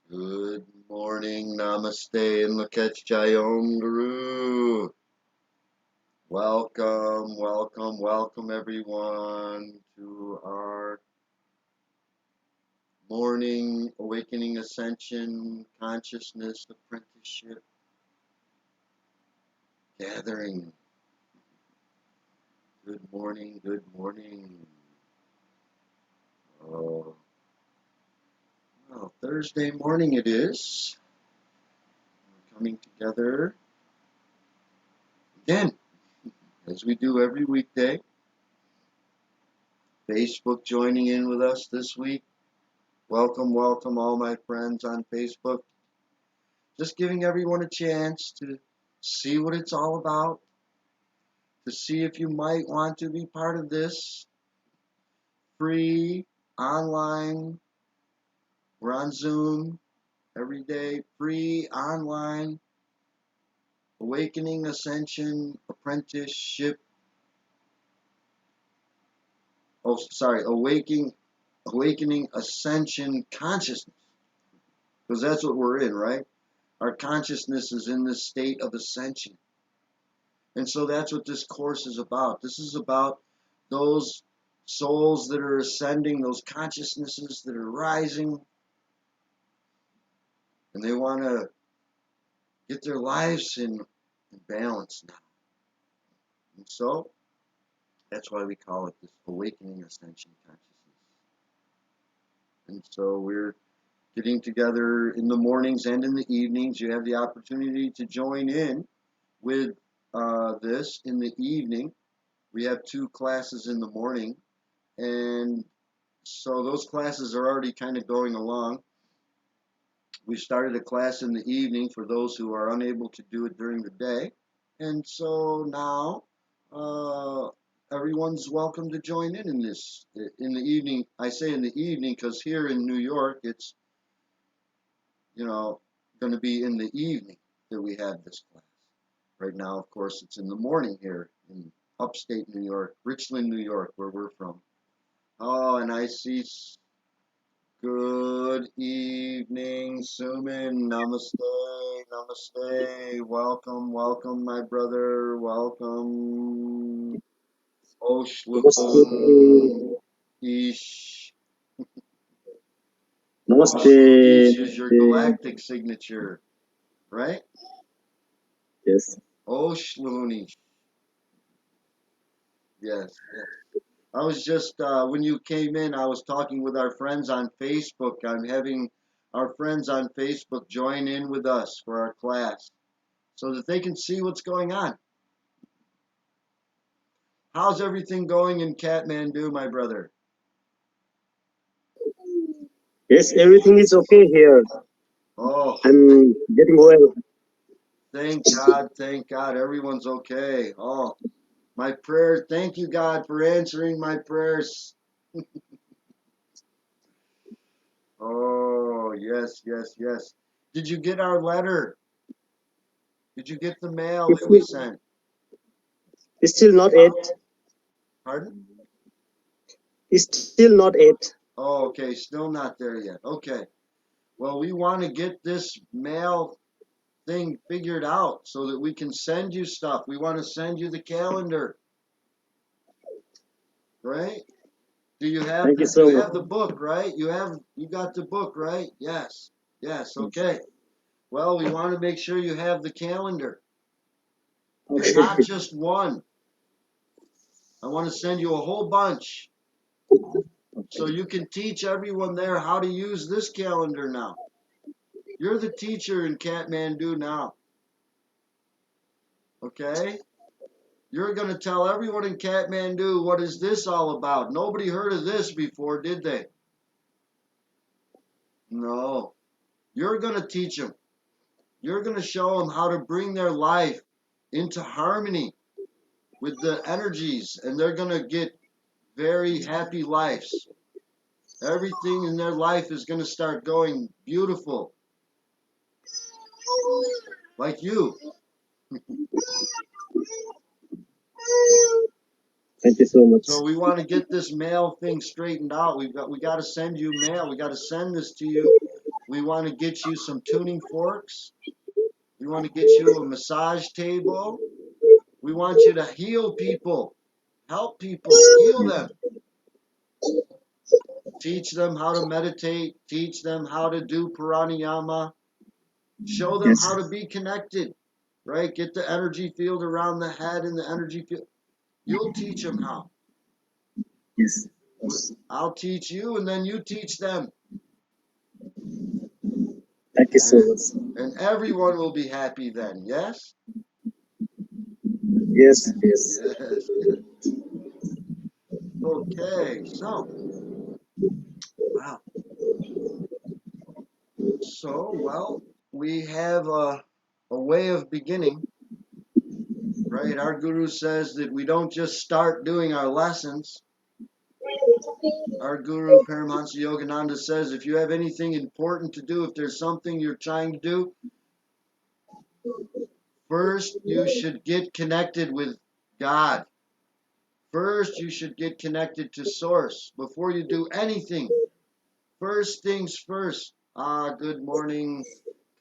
Good morning, namaste, and Lakach Jayom Guru. Welcome everyone to our morning awakening ascension consciousness apprenticeship gathering. Good morning. Oh, well, Thursday morning it is. We're coming together again, as we do every weekday. Facebook joining in with us this week. Welcome, all my friends on Facebook. Just giving everyone a chance to see what it's all about, to see if you might want to be part of this free online. We're on Zoom every day, free online awakening ascension apprenticeship. Awakening ascension consciousness, because that's what we're in, right? Our consciousness is in this state of ascension. And so that's what this course is about. This is about those souls that are ascending, those consciousnesses that are rising, and they want to get their lives in balance now. And so that's why we call it this awakening ascension consciousness. And so we're getting together in the mornings and in the evenings. You have the opportunity to join in with this in the evening. We have 2 classes in the morning, and so those classes are already kind of going along. We started a class in the evening for those who are unable to do it during the day, and so now everyone's welcome to join in this in the evening. I say in the evening because here in New York it's going to be in the evening that we have this class. Right now, of course, it's in the morning here in upstate New York, Richland, New York, where we're from. Oh, and I see. Good evening, Suman. Namaste. Welcome, my brother. Welcome. Oshlun Ish. Namaste. Oshlun Ish is your galactic signature, right? Yes. Oshlun Ish. Yes. I was just, when you came in, I was talking with our friends on Facebook. I'm having our friends on Facebook join in with us for our class so that they can see what's going on. How's everything going in Kathmandu, my brother? Yes, everything is okay here. Oh, I'm getting well. thank God, everyone's okay. Oh, my prayer, thank you, God, for answering my prayers. Oh, yes. Did you get our letter? Did you get the mail It's that we sent? still not it. Pardon? It's still not it. Oh, okay, still not there yet. Okay. Well, we want to get this mail thing figured out so that we can send you stuff. We want to send you the calendar, right? Do you have Thank you the so much. book, right? You got the book, right? Yes. Okay. Well, we want to make sure you have the calendar. And Okay. not just one. I want to send you a whole bunch so you can teach everyone there how to use this calendar now. You're the teacher in Kathmandu now. Okay? You're going to tell everyone in Kathmandu, what is this all about? Nobody heard of this before, did they? No. You're going to teach them. You're going to show them how to bring their life into harmony with the energies, and they're going to get very happy lives. Everything in their life is going to start going beautiful. Like you. Thank you so much. So we want to get this mail thing straightened out. We got to send you mail. We got to send this to you We want to get you some tuning forks. We want to get you a massage table. We want you to heal people, help people, heal them. Teach them how to meditate. Teach them how to do pranayama. Show them how to be connected, right? Get the energy field around the head and the energy field. You'll teach them how. Yes. I'll teach you, and then you teach them. Thank you so much. And everyone will be happy then, yes? Yes, yes. Yes, yes. Okay, so, wow. So, well, we have a way of beginning, right? Our guru says that we don't just start doing our lessons. Our guru, Paramahansa Yogananda, says if you have anything important to do, if there's something you're trying to do, first you should get connected with God. First, you should get connected to Source before you do anything. First things first. Good morning,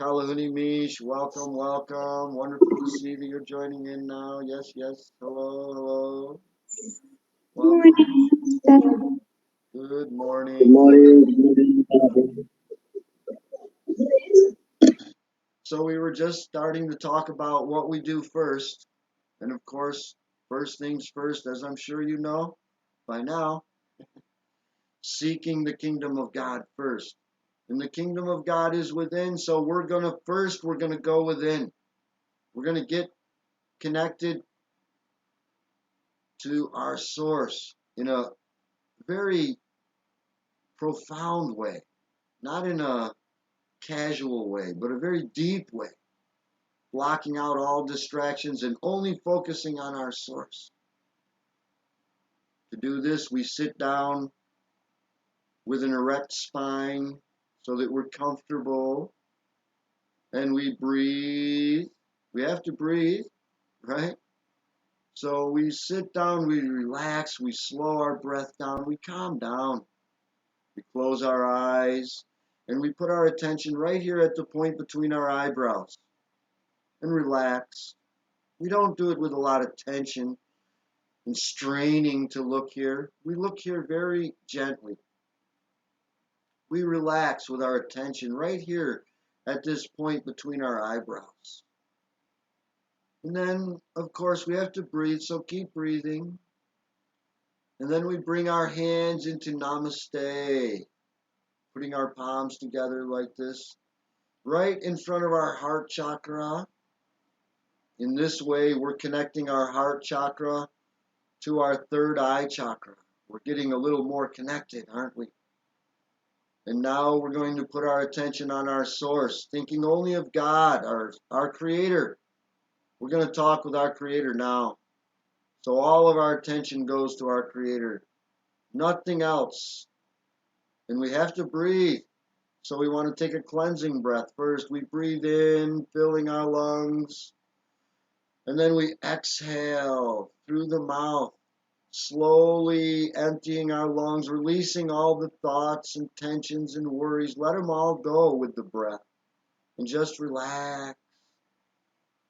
Kalahuni Mish. Welcome, welcome. Wonderful to see that you're joining in now. Yes, yes. Hello, hello. Welcome. Good Good morning. morning. Good morning. So we were just starting to talk about what we do first. And of course, first things first, as I'm sure you know by now, seeking the kingdom of God first. And the kingdom of God is within, so we're going to go within. We're going to get connected to our source in a very profound way, not in a casual way, but a very deep way, blocking out all distractions and only focusing on our source. To do this, we sit down with an erect spine so that we're comfortable, and we breathe. We have to breathe, right? So we sit down, we relax, we slow our breath down, we calm down. We close our eyes, and we put our attention right here at the point between our eyebrows and relax. We don't do it with a lot of tension and straining to look here. We look here very gently. We relax with our attention right here at this point between our eyebrows. And then, of course, we have to breathe, so keep breathing. And then we bring our hands into Namaste, putting our palms together like this, right in front of our heart chakra. In this way, we're connecting our heart chakra to our third eye chakra. We're getting a little more connected, aren't we? And now we're going to put our attention on our source, thinking only of God, our Creator. We're going to talk with our Creator now. So all of our attention goes to our Creator, nothing else. And we have to breathe. So we want to take a cleansing breath first. We breathe in, filling our lungs. And then we exhale through the mouth, slowly emptying our lungs, releasing all the thoughts and tensions and worries. Let them all go with the breath. And just relax.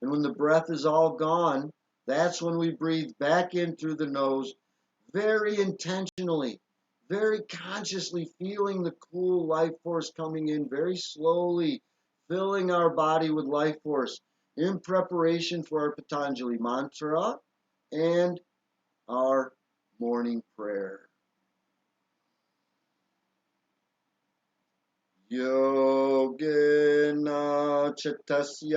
And when the breath is all gone, that's when we breathe back in through the nose, very intentionally, very consciously feeling the cool life force coming in very slowly, filling our body with life force in preparation for our Patanjali mantra and our morning prayer. Yogena Chatasya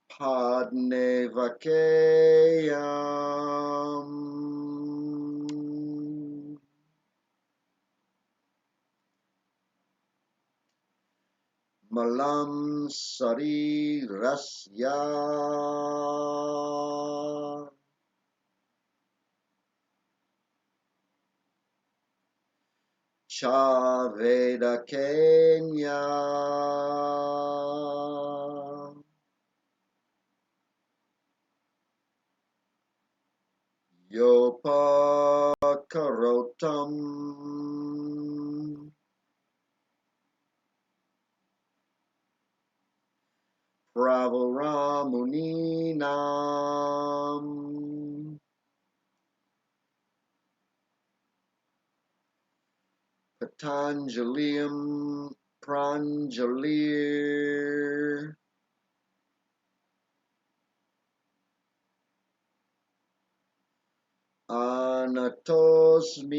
Padne Vakeyam Malam Sari Rasya Chaveda Kenya Yopakarotam Pravaramuninam Patanjaliam Pranjalir Anatosmi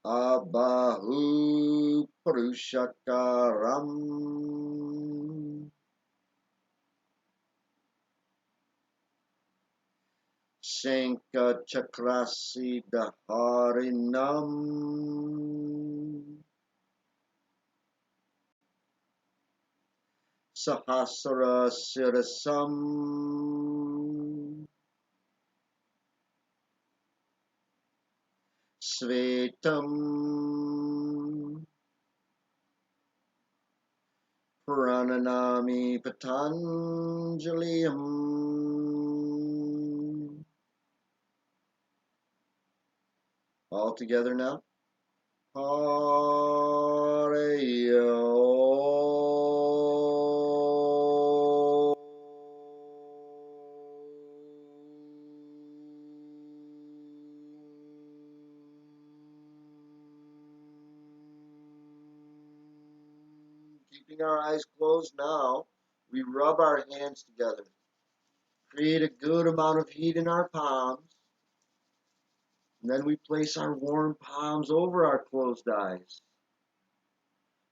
Abahu Purushakaram Shankha Chakrasi Daharinam Sahasra Sirasam Svetam Prananami Patanjaliam. All together now. Hare-yo. Keeping our eyes closed now, we rub our hands together. Create a good amount of heat in our palms. And then we place our warm palms over our closed eyes.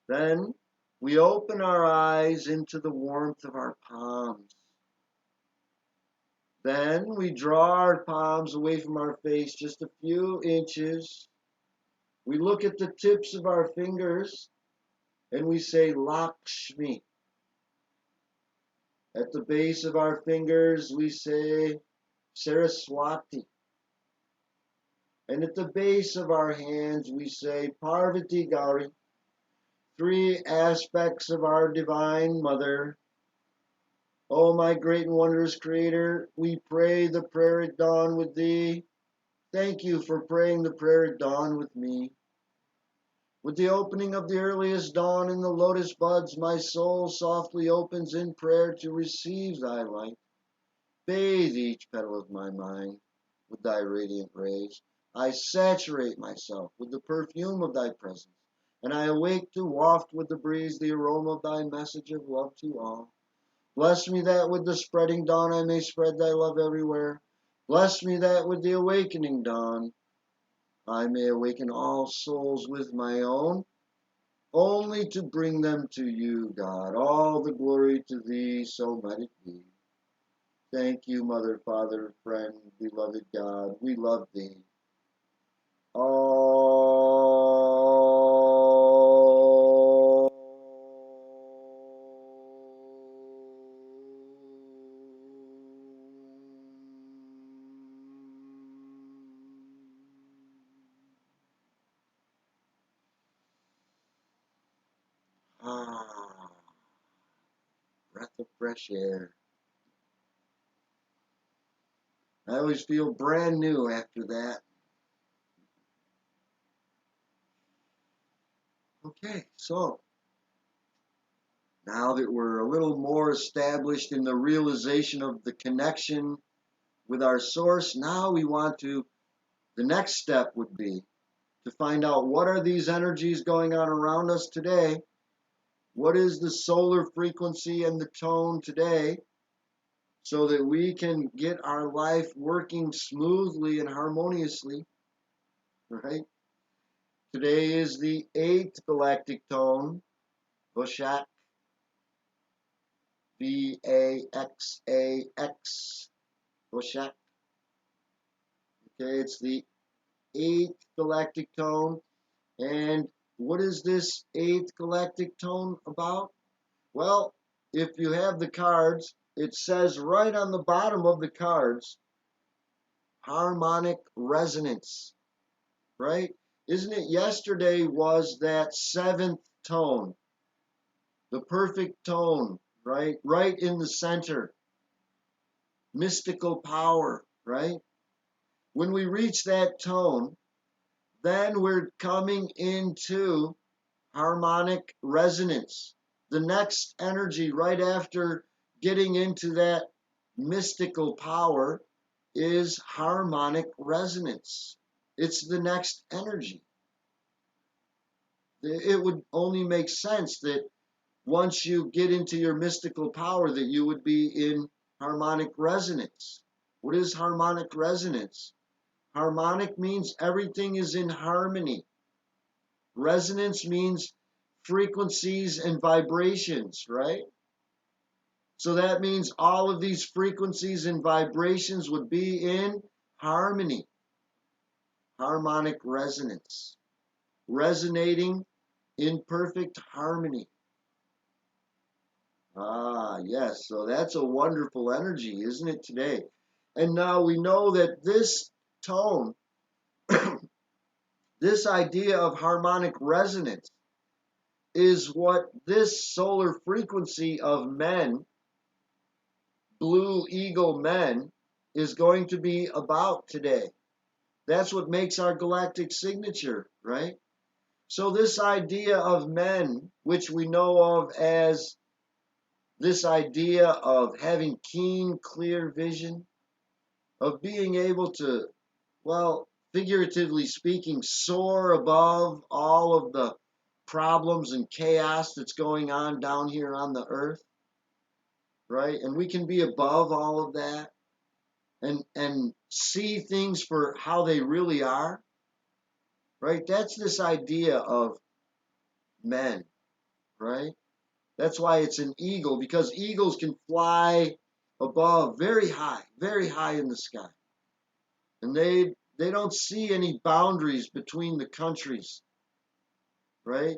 Then we open our eyes into the warmth of our palms. Then we draw our palms away from our face just a few inches. We look at the tips of our fingers and we say Lakshmi. At the base of our fingers we say Saraswati. And at the base of our hands we say Parvati Gauri. Three aspects of our Divine Mother. O my great and wondrous Creator, we pray the prayer at dawn with Thee. Thank you for praying the prayer at dawn with me. With the opening of the earliest dawn in the lotus buds, my soul softly opens in prayer to receive Thy light. Bathe each petal of my mind with Thy radiant rays. I saturate myself with the perfume of Thy presence, and I awake to waft with the breeze the aroma of Thy message of love to all. Bless me that with the spreading dawn I may spread Thy love everywhere. Bless me that with the awakening dawn I may awaken all souls with my own, only to bring them to You, God. All the glory to Thee, so might it be. Thank You, Mother, Father, friend, beloved God. We love Thee. Oh. Ah, breath of fresh air. I always feel brand new after that. Okay, so now that we're a little more established in the realization of the connection with our source, now we want to, the next step would be to find out what are these energies going on around us today, what is the solar frequency and the tone today, so that we can get our life working smoothly and harmoniously, right? Today is the 8th galactic tone, Vaxax, Vaxax, Vaxax. Okay, it's the 8th galactic tone. And what is this 8th galactic tone about? Well, if you have the cards, it says right on the bottom of the cards, harmonic resonance, right? Isn't it yesterday was that 7th tone, the perfect tone, right? Right in the center. Mystical power, right? When we reach that tone, then we're coming into harmonic resonance. The next energy right after getting into that mystical power is harmonic resonance. It's the next energy. It would only make sense that once you get into your mystical power that you would be in harmonic resonance. What is harmonic resonance? Harmonic means everything is in harmony. Resonance means frequencies and vibrations, right? So that means all of these frequencies and vibrations would be in harmony, harmonic resonance, resonating in perfect harmony. Ah, yes, so that's a wonderful energy, isn't it, today? And now we know that this tone, this idea of harmonic resonance, is what this solar frequency of men, blue eagle men, is going to be about today. That's what makes our galactic signature, right? So this idea of men, which we know of as this idea of having keen, clear vision, of being able to, well, figuratively speaking, soar above all of the problems and chaos that's going on down here on the earth, right? And we can be above all of that and see things for how they really are, right? That's this idea of men, right? That's why it's an eagle, because eagles can fly above very high in the sky. And they don't see any boundaries between the countries, right?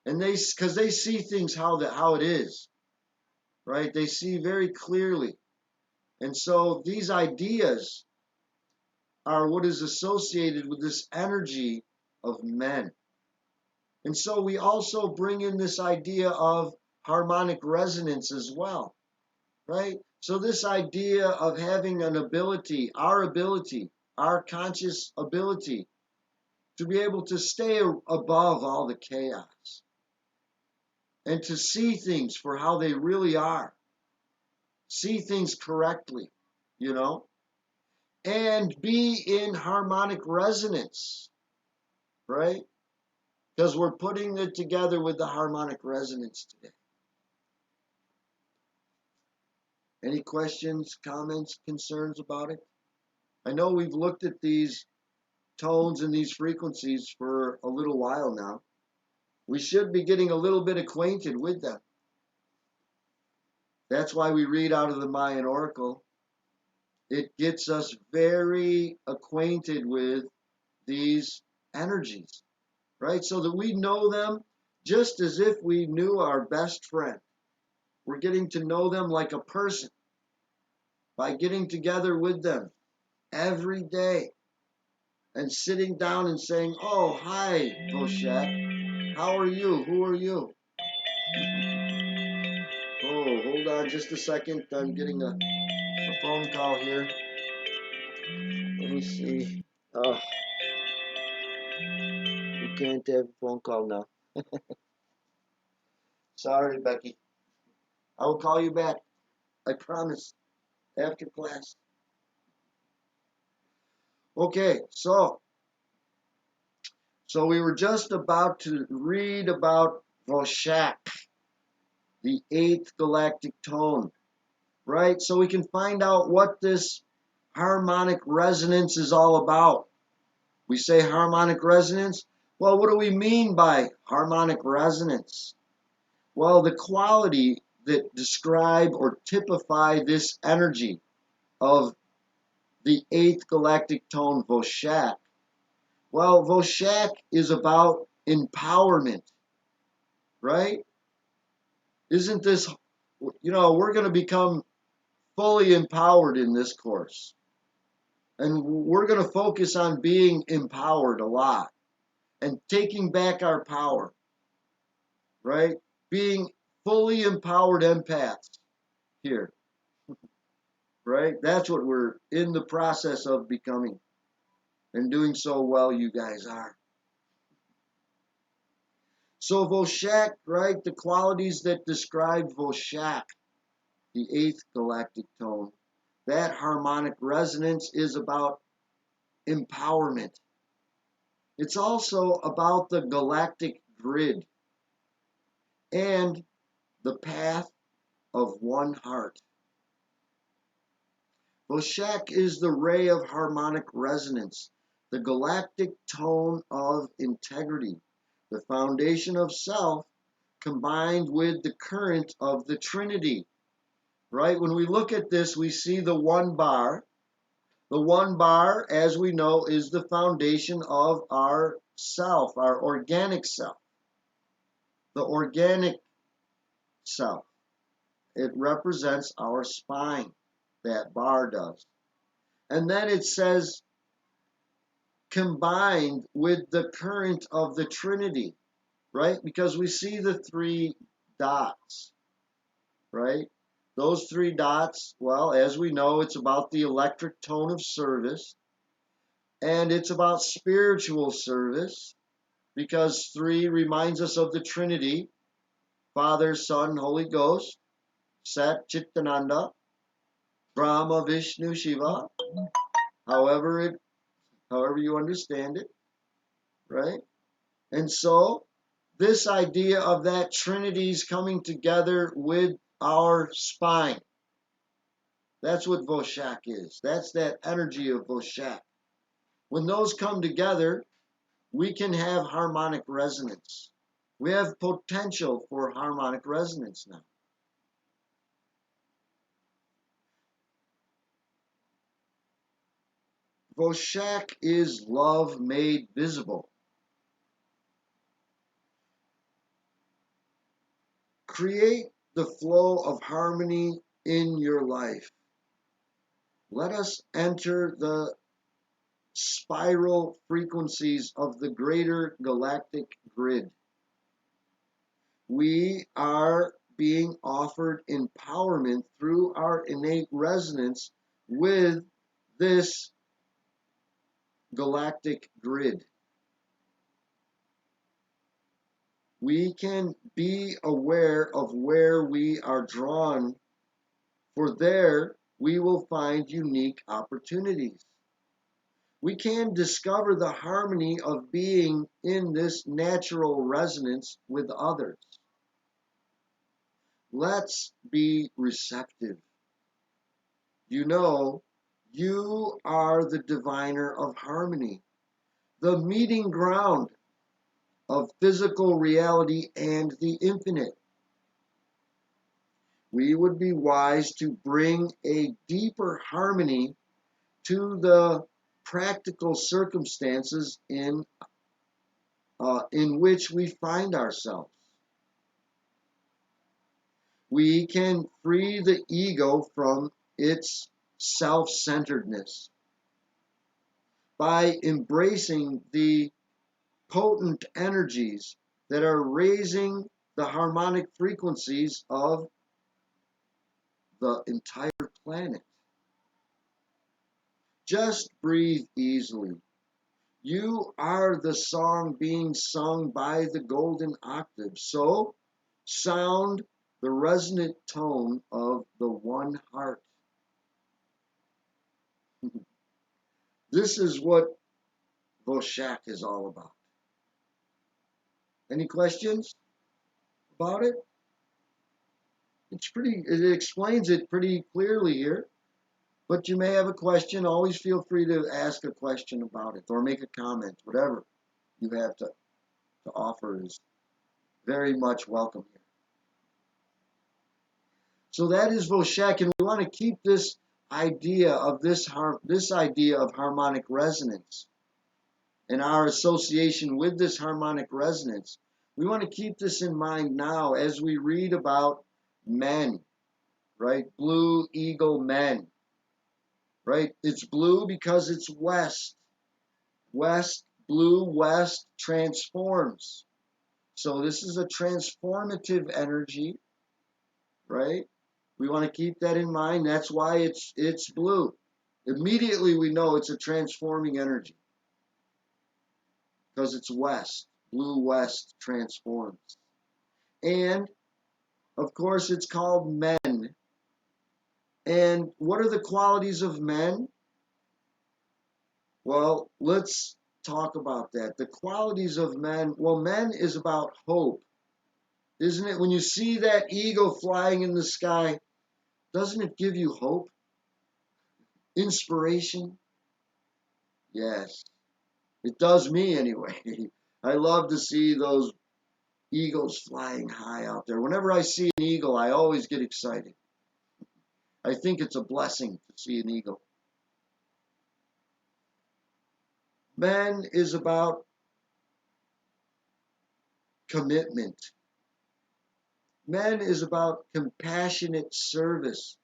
And because they see things how it is, right? They see very clearly. And so these ideas are what is associated with this energy of men. And so we also bring in this idea of harmonic resonance as well, right? So this idea of having an ability, our conscious ability to be able to stay above all the chaos and to see things for how they really are, see things correctly, you know, and be in harmonic resonance, right? Because we're putting it together with the harmonic resonance today. Any questions, comments, concerns about it? I know we've looked at these tones and these frequencies for a little while now. We should be getting a little bit acquainted with them. That's why we read out of the Mayan Oracle. It gets us very acquainted with these energies, right? So that we know them just as if we knew our best friend. We're getting to know them like a person by getting together with them every day and sitting down and saying, "Oh, hi, Voshek. How are you? Who are you?" Oh, hold on just a second. I'm getting a phone call here. Let me see. Oh, we can't have a phone call now. Sorry, Becky. I will call you back. I promise. After class. Okay, so we were just about to read about Voshak, the eighth galactic tone, right? So we can find out what this harmonic resonance is all about. We say harmonic resonance. Well, what do we mean by harmonic resonance? Well, the quality that describe or typify this energy of the eighth galactic tone, Voshak. Well, Voshak is about empowerment, right? Isn't this, we're going to become fully empowered in this course. And we're going to focus on being empowered a lot and taking back our power, right? Being fully empowered empaths here, right? That's what we're in the process of becoming, and doing so well, you guys are. So Voshak, right, the qualities that describe Voshak, the eighth galactic tone, that harmonic resonance is about empowerment. It's also about the galactic grid and the path of one heart. Voshak is the ray of harmonic resonance, the galactic tone of integrity, the foundation of self combined with the current of the Trinity. Right? When we look at this, we see the one bar. The one bar, as we know, is the foundation of our self, our organic self. The organic self. It represents our spine. That bar does. And then it says, combined with the current of the Trinity, right? Because we see the three dots, right? Those three dots, well, as we know, it's about the electric tone of service, and it's about spiritual service, because three reminds us of the Trinity, Father, Son, Holy Ghost, Sat Chittananda, Brahma, Vishnu, Shiva, however you understand it, right? And so this idea of that Trinity's coming together with our spine, that's what Voshak is. That's that energy of Voshak. When those come together, we can have harmonic resonance. We have potential for harmonic resonance now. Voshak is love made visible. Create the flow of harmony in your life. Let us enter the spiral frequencies of the greater galactic grid. We are being offered empowerment through our innate resonance with this galactic grid. We can be aware of where we are drawn, for there we will find unique opportunities. We can discover the harmony of being in this natural resonance with others. Let's be receptive. You know, you are the diviner of harmony, the meeting ground of physical reality and the infinite. We would be wise to bring a deeper harmony to the practical circumstances in which we find ourselves. We can free the ego from its self-centeredness by embracing the potent energies that are raising the harmonic frequencies of the entire planet. Just breathe easily. You are the song being sung by the golden octave. So sound the resonant tone of the one heart. This is what Voshak is all about. Any questions about it? It explains it pretty clearly here. But you may have a question. Always feel free to ask a question about it or make a comment. Whatever you have to offer is very much welcome here. So that is Voshak, and we want to keep this idea of this idea of harmonic resonance and our association with this harmonic resonance. We want to keep this in mind now as we read about men, right? Blue eagle men, right? It's blue because it's west. West, blue, west transforms. So this is a transformative energy. right? We want to keep that in mind. That's why it's blue. Immediately we know it's a transforming energy because it's west. Blue west transforms. And, of course, it's called men. And what are the qualities of men? Well, let's talk about that. The qualities of men, well, men is about hope, isn't it? When you see that eagle flying in the sky, doesn't it give you hope? Inspiration? Yes. It does me anyway. I love to see those eagles flying high out there. Whenever I see an eagle, I always get excited. I think it's a blessing to see an eagle. Men is about commitment. Men is about compassionate service,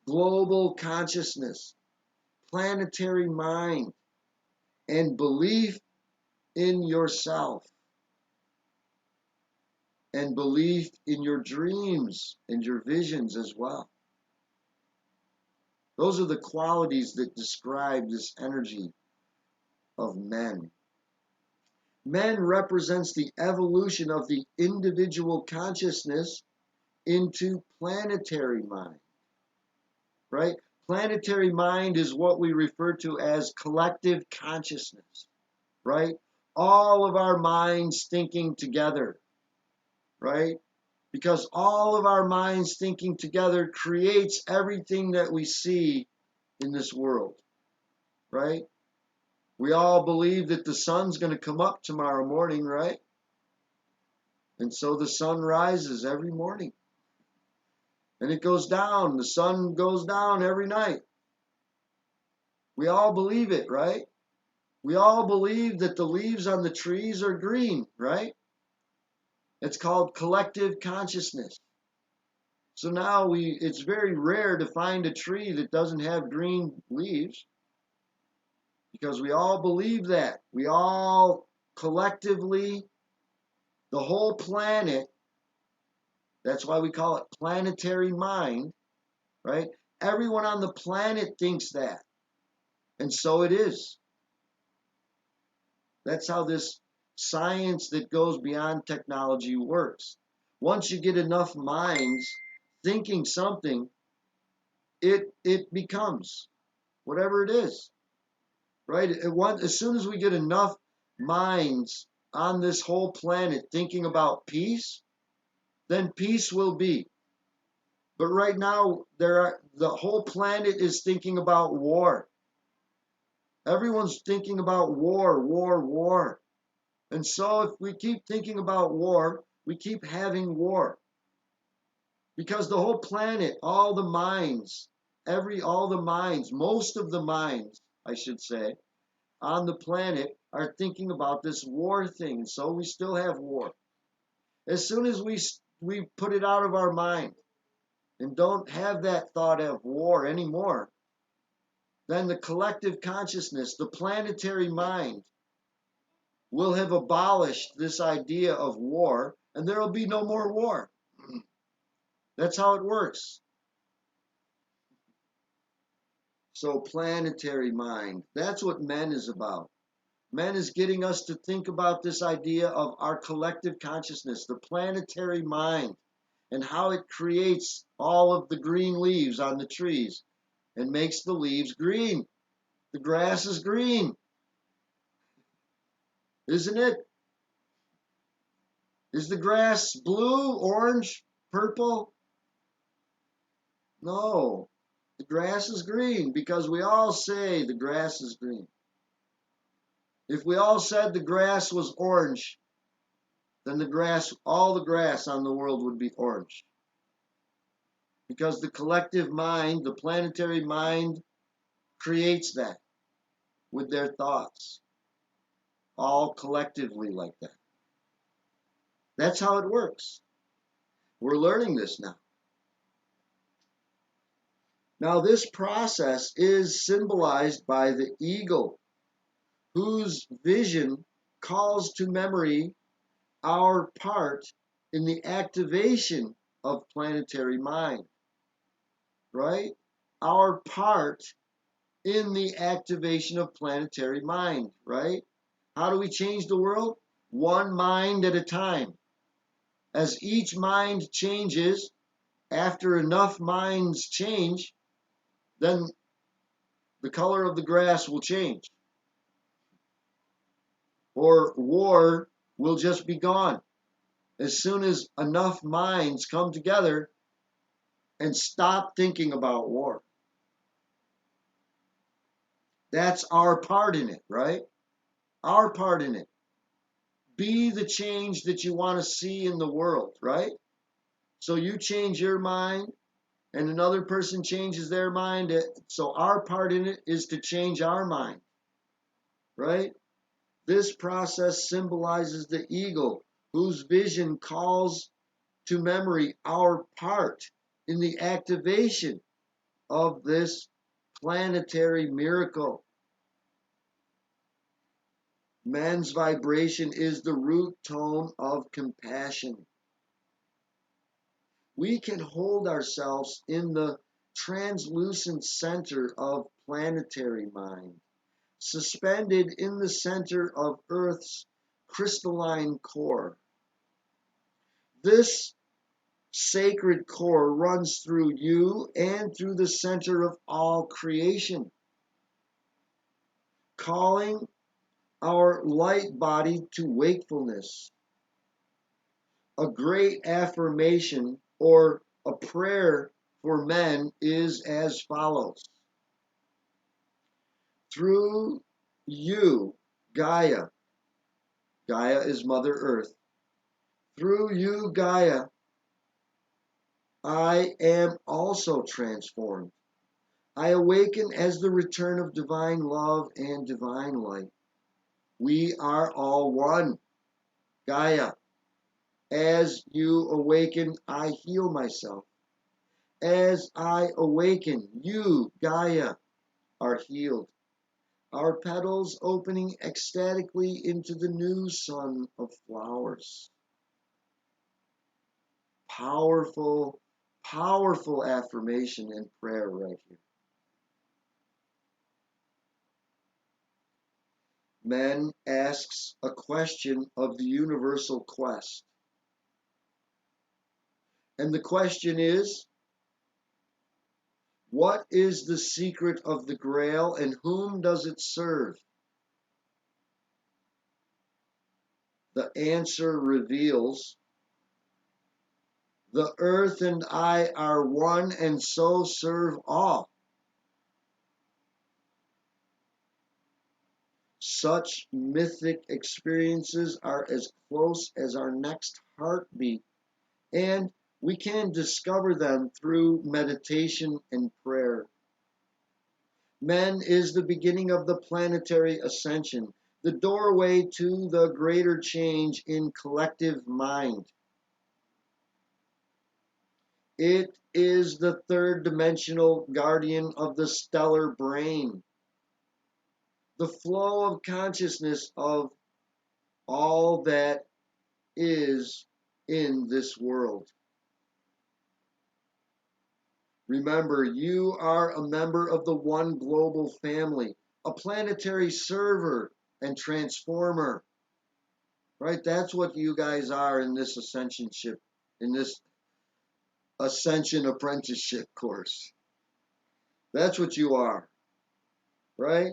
global consciousness, planetary mind, and belief in yourself, and belief in your dreams and your visions as well. Those are the qualities that describe this energy of men. Men represents the evolution of the individual consciousness into planetary mind, right? Planetary mind is what we refer to as collective consciousness, right? All of our minds thinking together, right? Because all of our minds thinking together creates everything that we see in this world, right? We all believe that the sun's going to come up tomorrow morning, right? And so the sun rises every morning. And it goes down. The sun goes down every night. We all believe it, right? We all believe that the leaves on the trees are green, right? It's called collective consciousness. So now it's very rare to find a tree that doesn't have green leaves because we all believe that. We all collectively, the whole planet, that's why we call it planetary mind, right? Everyone on the planet thinks that. And so it is. That's how this science that goes beyond technology works. Once you get enough minds thinking something, it becomes whatever it is, right? As soon as we get enough minds on this whole planet thinking about peace, then peace will be. But right now, the whole planet is thinking about war. Everyone's thinking about war, war, war. And so if we keep thinking about war, we keep having war. Because the whole planet, all the minds, most of the minds, I should say, on the planet are thinking about this war thing. So we still have war. As soon as we put it out of our mind and don't have that thought of war anymore, then the collective consciousness, the planetary mind, will have abolished this idea of war, and there will be no more war. That's how it works. So planetary mind, that's what men is about. Men is getting us to think about this idea of our collective consciousness, the planetary mind, and how it creates all of the green leaves on the trees and makes the leaves green. The grass is green, isn't it? Is the grass blue, orange, purple? No. The grass is green because we all say the grass is green. If we all said the grass was orange, then all the grass on the world would be orange. Because the collective mind, the planetary mind, creates that with their thoughts, all collectively like that. That's how it works. We're learning this now. Now, this process is symbolized by the eagle, whose vision calls to memory our part in the activation of planetary mind, right? Our part in the activation of planetary mind, right? How do we change the world? One mind at a time. As each mind changes, after enough minds change, then the color of the grass will change. Or war will just be gone. As soon as enough minds come together and stop thinking about war. That's our part in it, right? Our part in it. Be the change that you want to see in the world, right? So you change your mind and another person changes their mind. So our part in it is to change our mind, right? This process symbolizes the eagle, whose vision calls to memory our part in the activation of this planetary miracle. Man's vibration is the root tone of compassion. We can hold ourselves in the translucent center of planetary mind, suspended in the center of Earth's crystalline core. This sacred core runs through you and through the center of all creation, calling our light body to wakefulness. A great affirmation or a prayer for men is as follows. Through you, Gaia, Gaia is Mother Earth. Through you, Gaia, I am also transformed. I awaken as the return of divine love and divine light. We are all one. Gaia, as you awaken, I heal myself. As I awaken, you, Gaia, are healed. Our petals opening ecstatically into the new sun of flowers. Powerful, powerful affirmation and prayer right here. Man asks a question of the universal quest. And the question is, what is the secret of the Grail and whom does it serve? The answer reveals, the earth and I are one and so serve all. Such mythic experiences are as close as our next heartbeat, and we can discover them through meditation and prayer. Men is the beginning of the planetary ascension, the doorway to the greater change in collective mind. It is the third dimensional guardian of the stellar brain, the flow of consciousness of all that is in this world. Remember, you are a member of the one global family, a planetary server and transformer, right? That's what you guys are in this ascensionship, in this Ascension Apprenticeship course. That's what you are, right?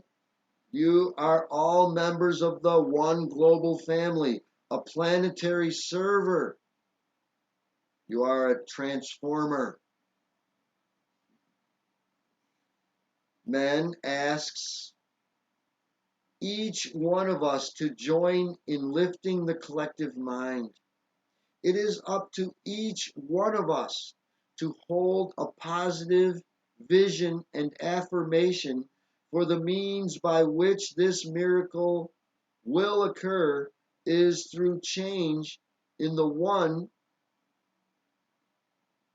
You are all members of the one global family, a planetary server. You are a transformer. Man asks each one of us to join in lifting the collective mind. It is up to each one of us to hold a positive vision and affirmation for the means by which this miracle will occur is through change in the one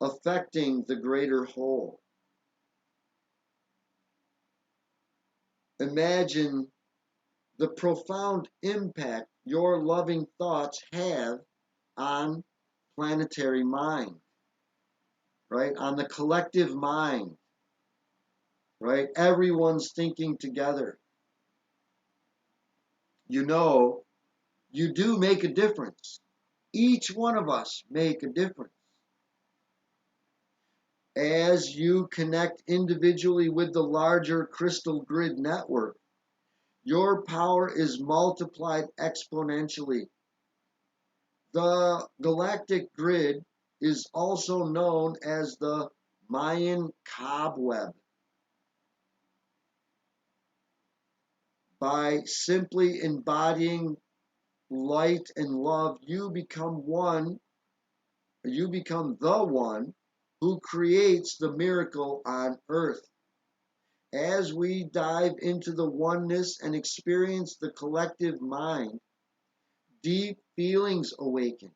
affecting the greater whole. Imagine the profound impact your loving thoughts have on planetary mind. right? On the collective mind, right? Everyone's thinking together. You know, you do make a difference. Each one of us make a difference. As you connect individually with the larger crystal grid network, your power is multiplied exponentially. The galactic grid is also known as the Mayan cobweb. By simply embodying light and love, you become the one who creates the miracle on earth. As we dive into the oneness and experience the collective mind, deep feelings awaken.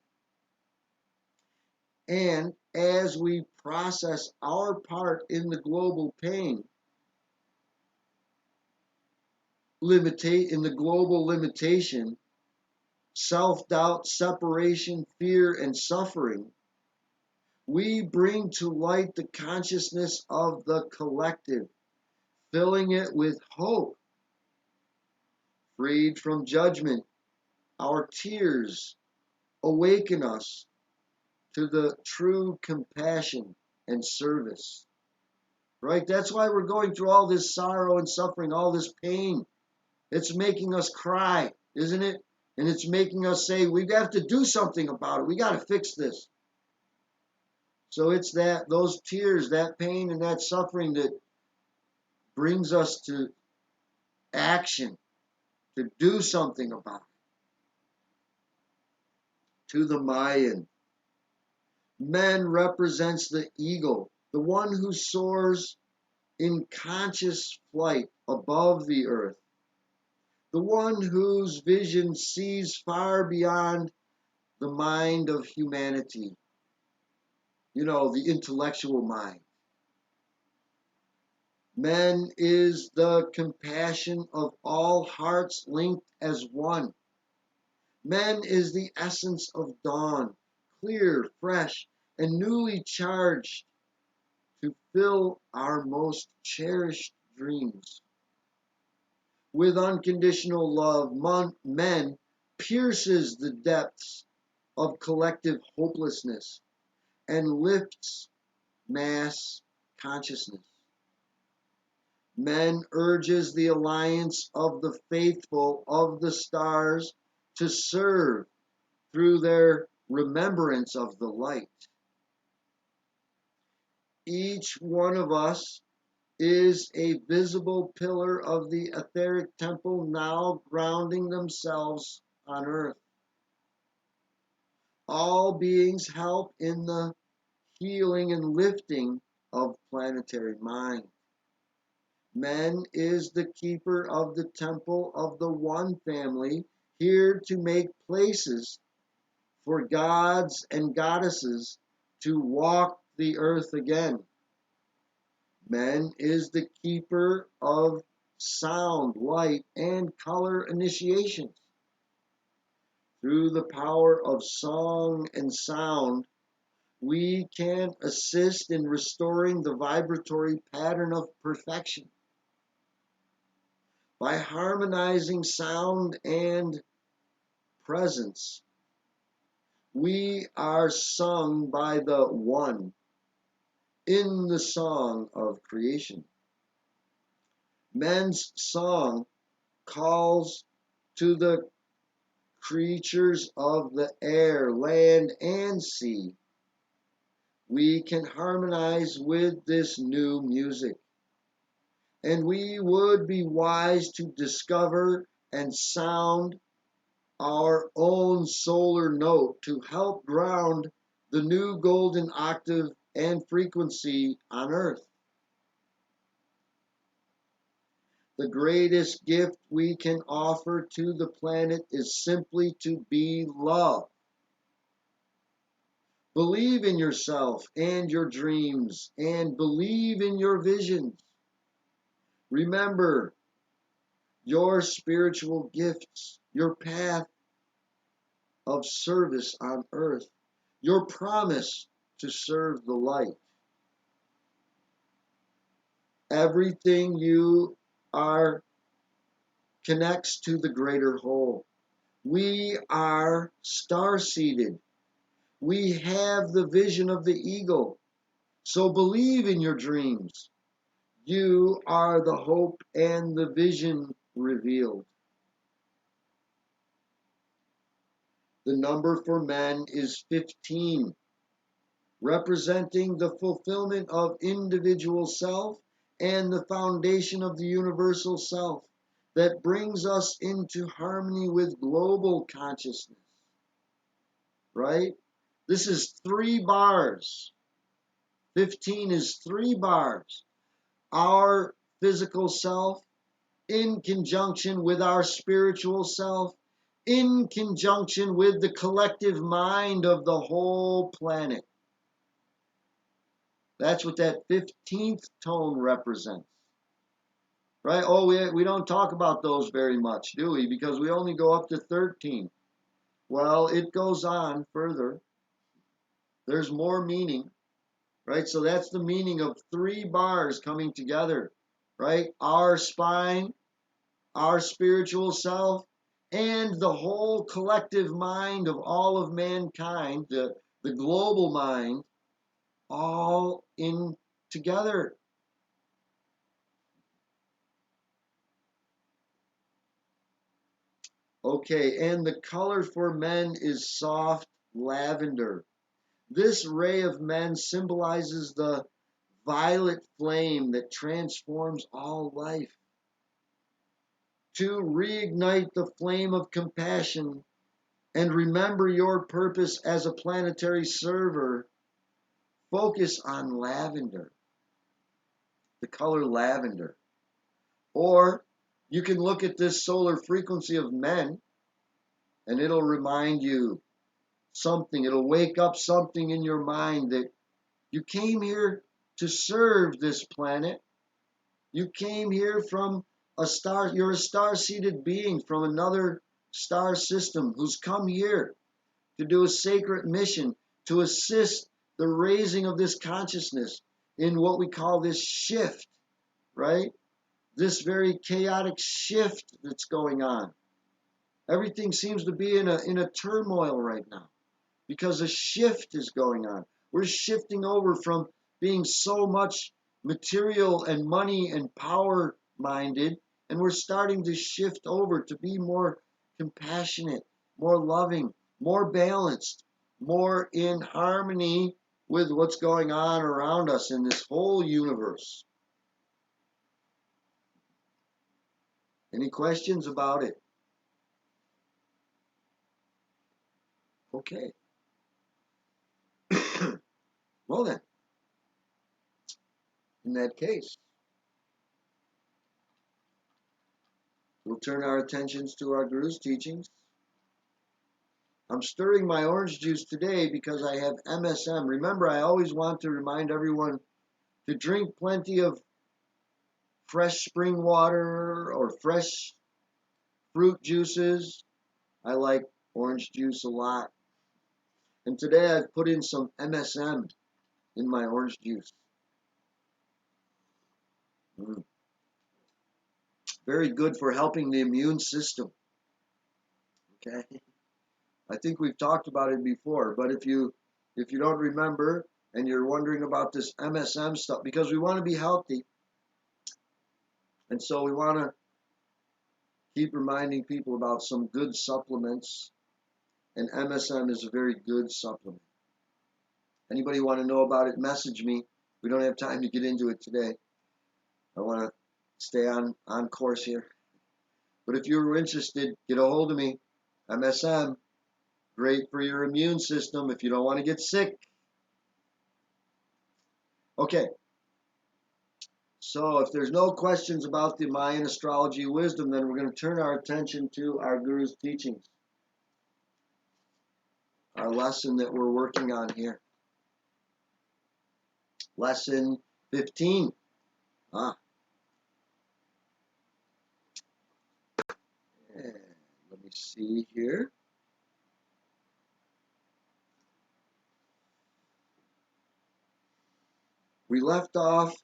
And as we process our part in the global pain, in the global limitation, self-doubt, separation, fear, and suffering, we bring to light the consciousness of the collective, filling it with hope. Freed from judgment, our tears awaken us to the true compassion and service. Right? That's why we're going through all this sorrow and suffering, all this pain. It's making us cry, isn't it? And it's making us say, we have to do something about it. We got to fix this. So it's those tears, that pain, and that suffering that brings us to action, to do something about it. To the Mayan, men represents the eagle, the one who soars in conscious flight above the earth, the one whose vision sees far beyond the mind of humanity, the intellectual mind. Men is the compassion of all hearts linked as one. Men is the essence of dawn, clear, fresh, and newly charged to fill our most cherished dreams. With unconditional love, men pierces the depths of collective hopelessness and lifts mass consciousness. Men urges the alliance of the faithful of the stars to serve through their remembrance of the light. Each one of us is a visible pillar of the etheric temple now grounding themselves on earth. All beings help in the healing and lifting of planetary mind. Men is the keeper of the temple of the one family, here to make places for gods and goddesses to walk the earth again. Men is the keeper of sound, light, and color initiations. Through the power of song and sound, we can assist in restoring the vibratory pattern of perfection. By harmonizing sound and presence, we are sung by the One in the song of creation. Men's song calls to the creatures of the air, land, and sea. We can harmonize with this new music, and we would be wise to discover and sound our own solar note to help ground the new golden octave and frequency on earth. The greatest gift we can offer to the planet is simply to be love. Believe in yourself and your dreams, and believe in your visions. Remember your spiritual gifts, your path of service on earth, your promise to serve the light. Everything you are connects to the greater whole. We are star-seeded. We have the vision of the eagle. So believe in your dreams. You are the hope and the vision revealed. The number for men is 15, representing the fulfillment of individual self and the foundation of the universal self that brings us into harmony with global consciousness. Right? This is 3 bars. 15 is 3 bars. Our physical self in conjunction with our spiritual self, in conjunction with the collective mind of the whole planet. That's what that 15th tone represents. Right? Oh, we don't talk about those very much, do we? Because we only go up to 13. Well, it goes on further. There's more meaning. Right? So that's the meaning of 3 bars coming together. Right? Our spine, our spiritual self, and the whole collective mind of all of mankind, the global mind, all in together. Okay, and the color for men is soft lavender. This ray of men symbolizes the violet flame that transforms all life. To reignite the flame of compassion and remember your purpose as a planetary server, focus on lavender, the color lavender. Or you can look at this solar frequency of men and it'll remind you something. It'll wake up something in your mind that you came here to serve this planet. You came here from a star. You're a star-seeded being from another star system who's come here to do a sacred mission, to assist the raising of this consciousness in what we call this shift, right? This very chaotic shift that's going on. Everything seems to be in a turmoil right now because a shift is going on. We're shifting over from being so much material and money and power minded, and we're starting to shift over to be more compassionate, more loving, more balanced, more in harmony with what's going on around us in this whole universe. Any questions about it? Okay. Well then, in that case, we'll turn our attentions to our Guru's teachings. I'm stirring my orange juice today because I have MSM. Remember, I always want to remind everyone to drink plenty of fresh spring water or fresh fruit juices. I like orange juice a lot. And today I've put in some MSM in my orange juice. Very good for helping the immune system. Okay? I think we've talked about it before, but if you don't remember and you're wondering about this MSM stuff, because we want to be healthy, and so we want to keep reminding people about some good supplements, and MSM is a very good supplement. Anybody want to know about it, message me. We don't have time to get into it today. I want to stay on course here. But if you're interested, get a hold of me. MSM, great for your immune system if you don't want to get sick. Okay. So if there's no questions about the Mayan astrology wisdom, then we're going to turn our attention to our Guru's teachings. Our lesson that we're working on here. Lesson 15. And let me see here. We left off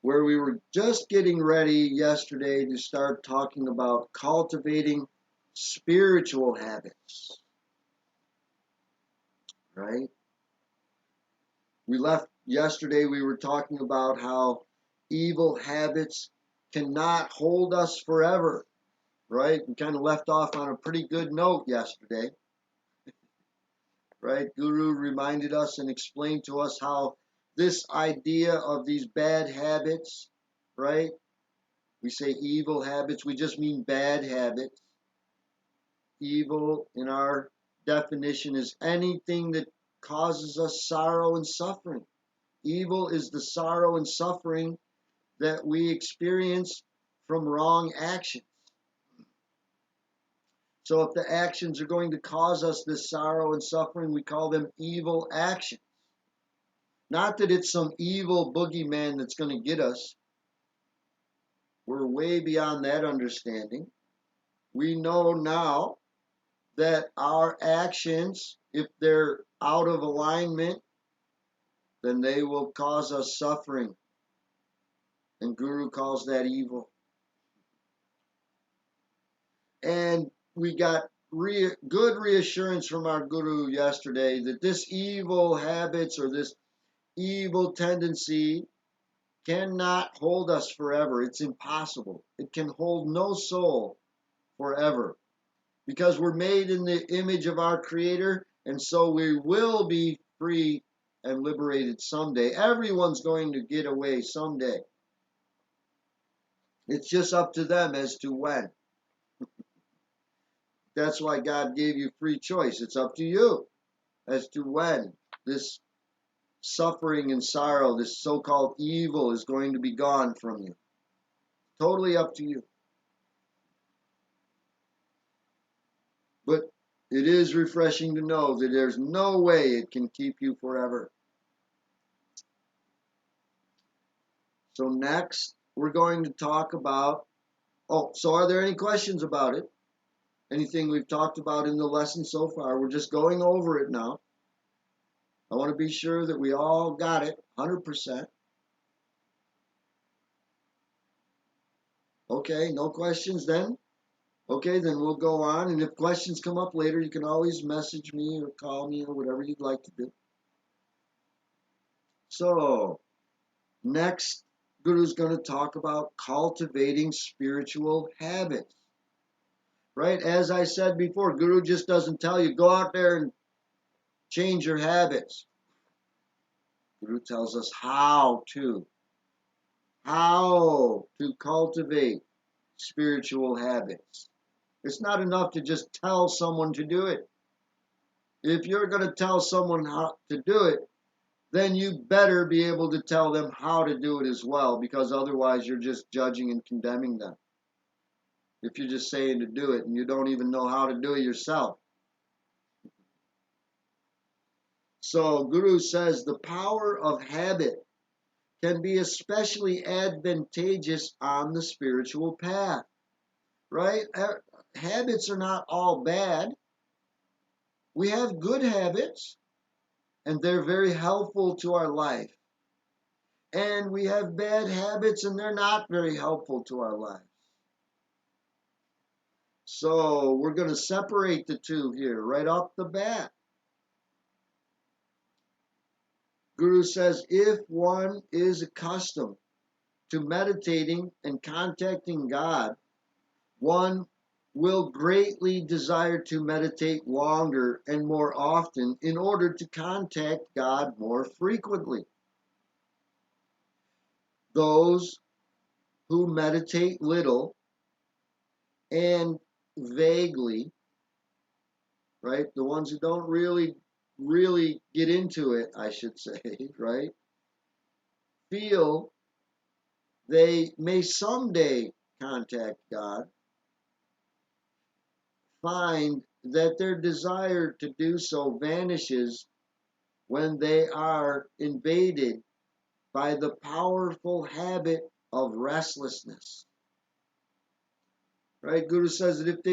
where we were just getting ready yesterday to start talking about cultivating spiritual habits, right? We left yesterday, we were talking about how evil habits cannot hold us forever, right? We kind of left off on a pretty good note yesterday, right? Guru reminded us and explained to us how this idea of these bad habits, right? We say evil habits, we just mean bad habits. Evil, in our definition, is anything that causes us sorrow and suffering. Evil is the sorrow and suffering that we experience from wrong actions. So if the actions are going to cause us this sorrow and suffering, we call them evil actions. Not that it's some evil boogeyman that's going to get us. We're way beyond that understanding. We know now that our actions, if they're out of alignment, then they will cause us suffering. And Guru calls that evil. And we got good reassurance from our Guru yesterday that this evil habits or this evil tendency cannot hold us forever. It's impossible. It can hold no soul forever. Because we're made in the image of our Creator, and so we will be free and liberated someday. Everyone's going to get away someday. It's just up to them as to when. That's why God gave you free choice. It's up to you as to when this suffering and sorrow, this so-called evil, is going to be gone from you. Totally up to you. But it is refreshing to know that there's no way it can keep you forever. So next, we're going to talk about, so are there any questions about it? Anything we've talked about in the lesson so far? We're just going over it now. I want to be sure that we all got it 100%. Okay, no questions then? Okay, then we'll go on. And if questions come up later, you can always message me or call me or whatever you'd like to do. So, next, Guru's going to talk about cultivating spiritual habits. Right? As I said before, Guru just doesn't tell you, go out there and change your habits. Guru tells us how to cultivate spiritual habits. It's not enough to just tell someone to do it. If you're going to tell someone how to do it, then you better be able to tell them how to do it as well, because otherwise you're just judging and condemning them. If you're just saying to do it and you don't even know how to do it yourself. So Guru says the power of habit can be especially advantageous on the spiritual path, right? Habits are not all bad. We have good habits, and they're very helpful to our life. And we have bad habits, and they're not very helpful to our lives. So we're going to separate the two here right off the bat. Guru says if one is accustomed to meditating and contacting God, one will greatly desire to meditate longer and more often in order to contact God more frequently. Those who meditate little and vaguely, right? The ones who don't really get into it, I should say, right? Feel they may someday contact God, find that their desire to do so vanishes when they are invaded by the powerful habit of restlessness. Right? Guru says that if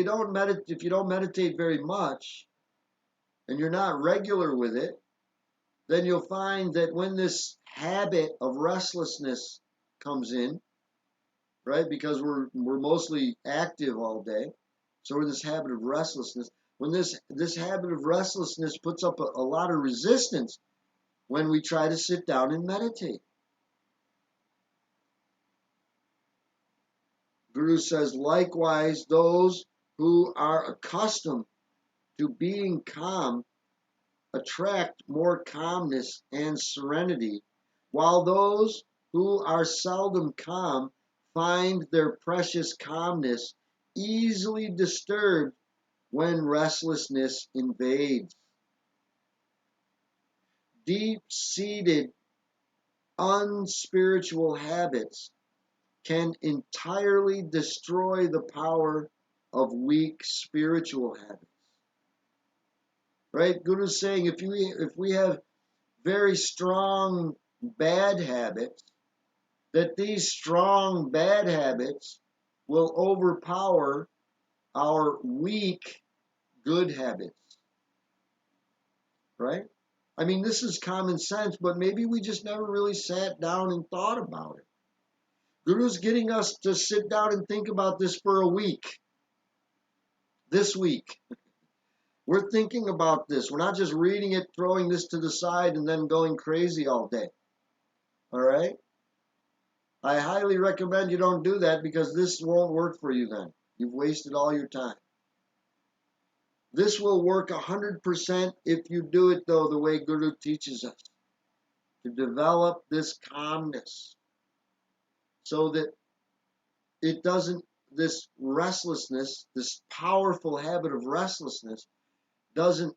you don't meditate very much, and you're not regular with it, then you'll find that when this habit of restlessness comes in, right? Because we're mostly active all day. So we're in this habit of restlessness. When this habit of restlessness puts up a lot of resistance when we try to sit down and meditate. Guru says, likewise, those who are accustomed to being calm attract more calmness and serenity, while those who are seldom calm find their precious calmness easily disturbed when restlessness invades. Deep-seated, unspiritual habits can entirely destroy the power of weak spiritual habits. Right? Guru's saying if we have very strong bad habits, that these strong bad habits will overpower our weak good habits. Right? I mean, this is common sense, but maybe we just never really sat down and thought about it. Guru's getting us to sit down and think about this for a week. This week. We're thinking about this. We're not just reading it, throwing this to the side, and then going crazy all day. All right? I highly recommend you don't do that because this won't work for you then. You've wasted all your time. This will work 100% if you do it, though, the way Guru teaches us. To develop this calmness so that it doesn't, this restlessness, this powerful habit of restlessness, doesn't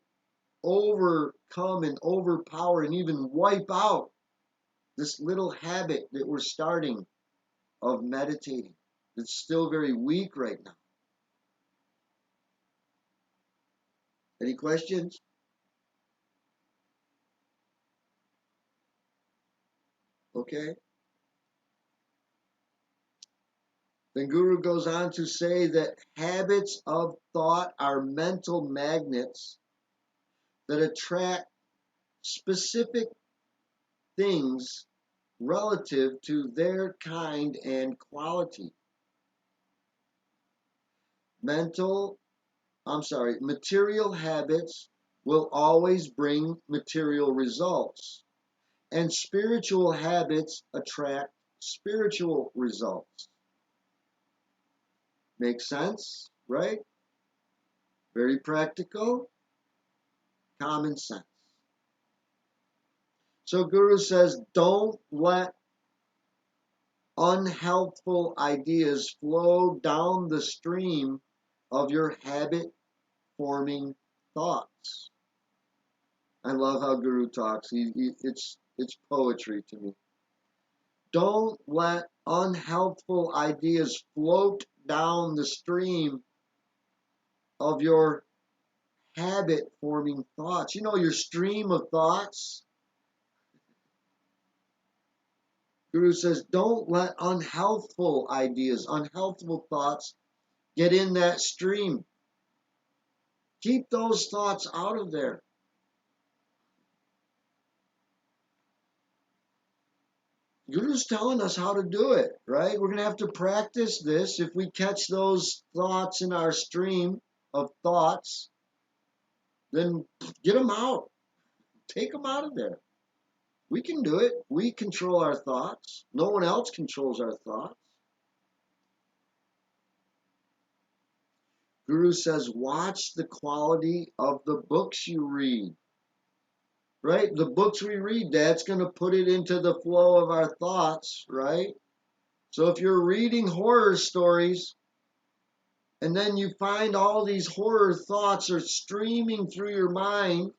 overcome and overpower and even wipe out this little habit that we're starting of meditating. It's still very weak right now. Any questions? Okay. Then Guru goes on to say that habits of thought are mental magnets that attract specific things relative to their kind and quality. Material habits will always bring material results, and spiritual habits attract spiritual results. Makes sense, right? Very practical, common sense. So Guru says, don't let unhelpful ideas flow down the stream of your habit-forming thoughts. I love how Guru talks. It's poetry to me. Don't let unhelpful ideas float down the stream of your habit-forming thoughts. You know, your stream of thoughts. Guru says, don't let unhelpful ideas, unhelpful thoughts get in that stream. Keep those thoughts out of there. Guru's telling us how to do it, right? We're going to have to practice this. If we catch those thoughts in our stream of thoughts, then get them out. Take them out of there. We can do it. We control our thoughts. No one else controls our thoughts. Guru says, watch the quality of the books you read. Right? The books we read, that's going to put it into the flow of our thoughts, right? So if you're reading horror stories, and then you find all these horror thoughts are streaming through your mind,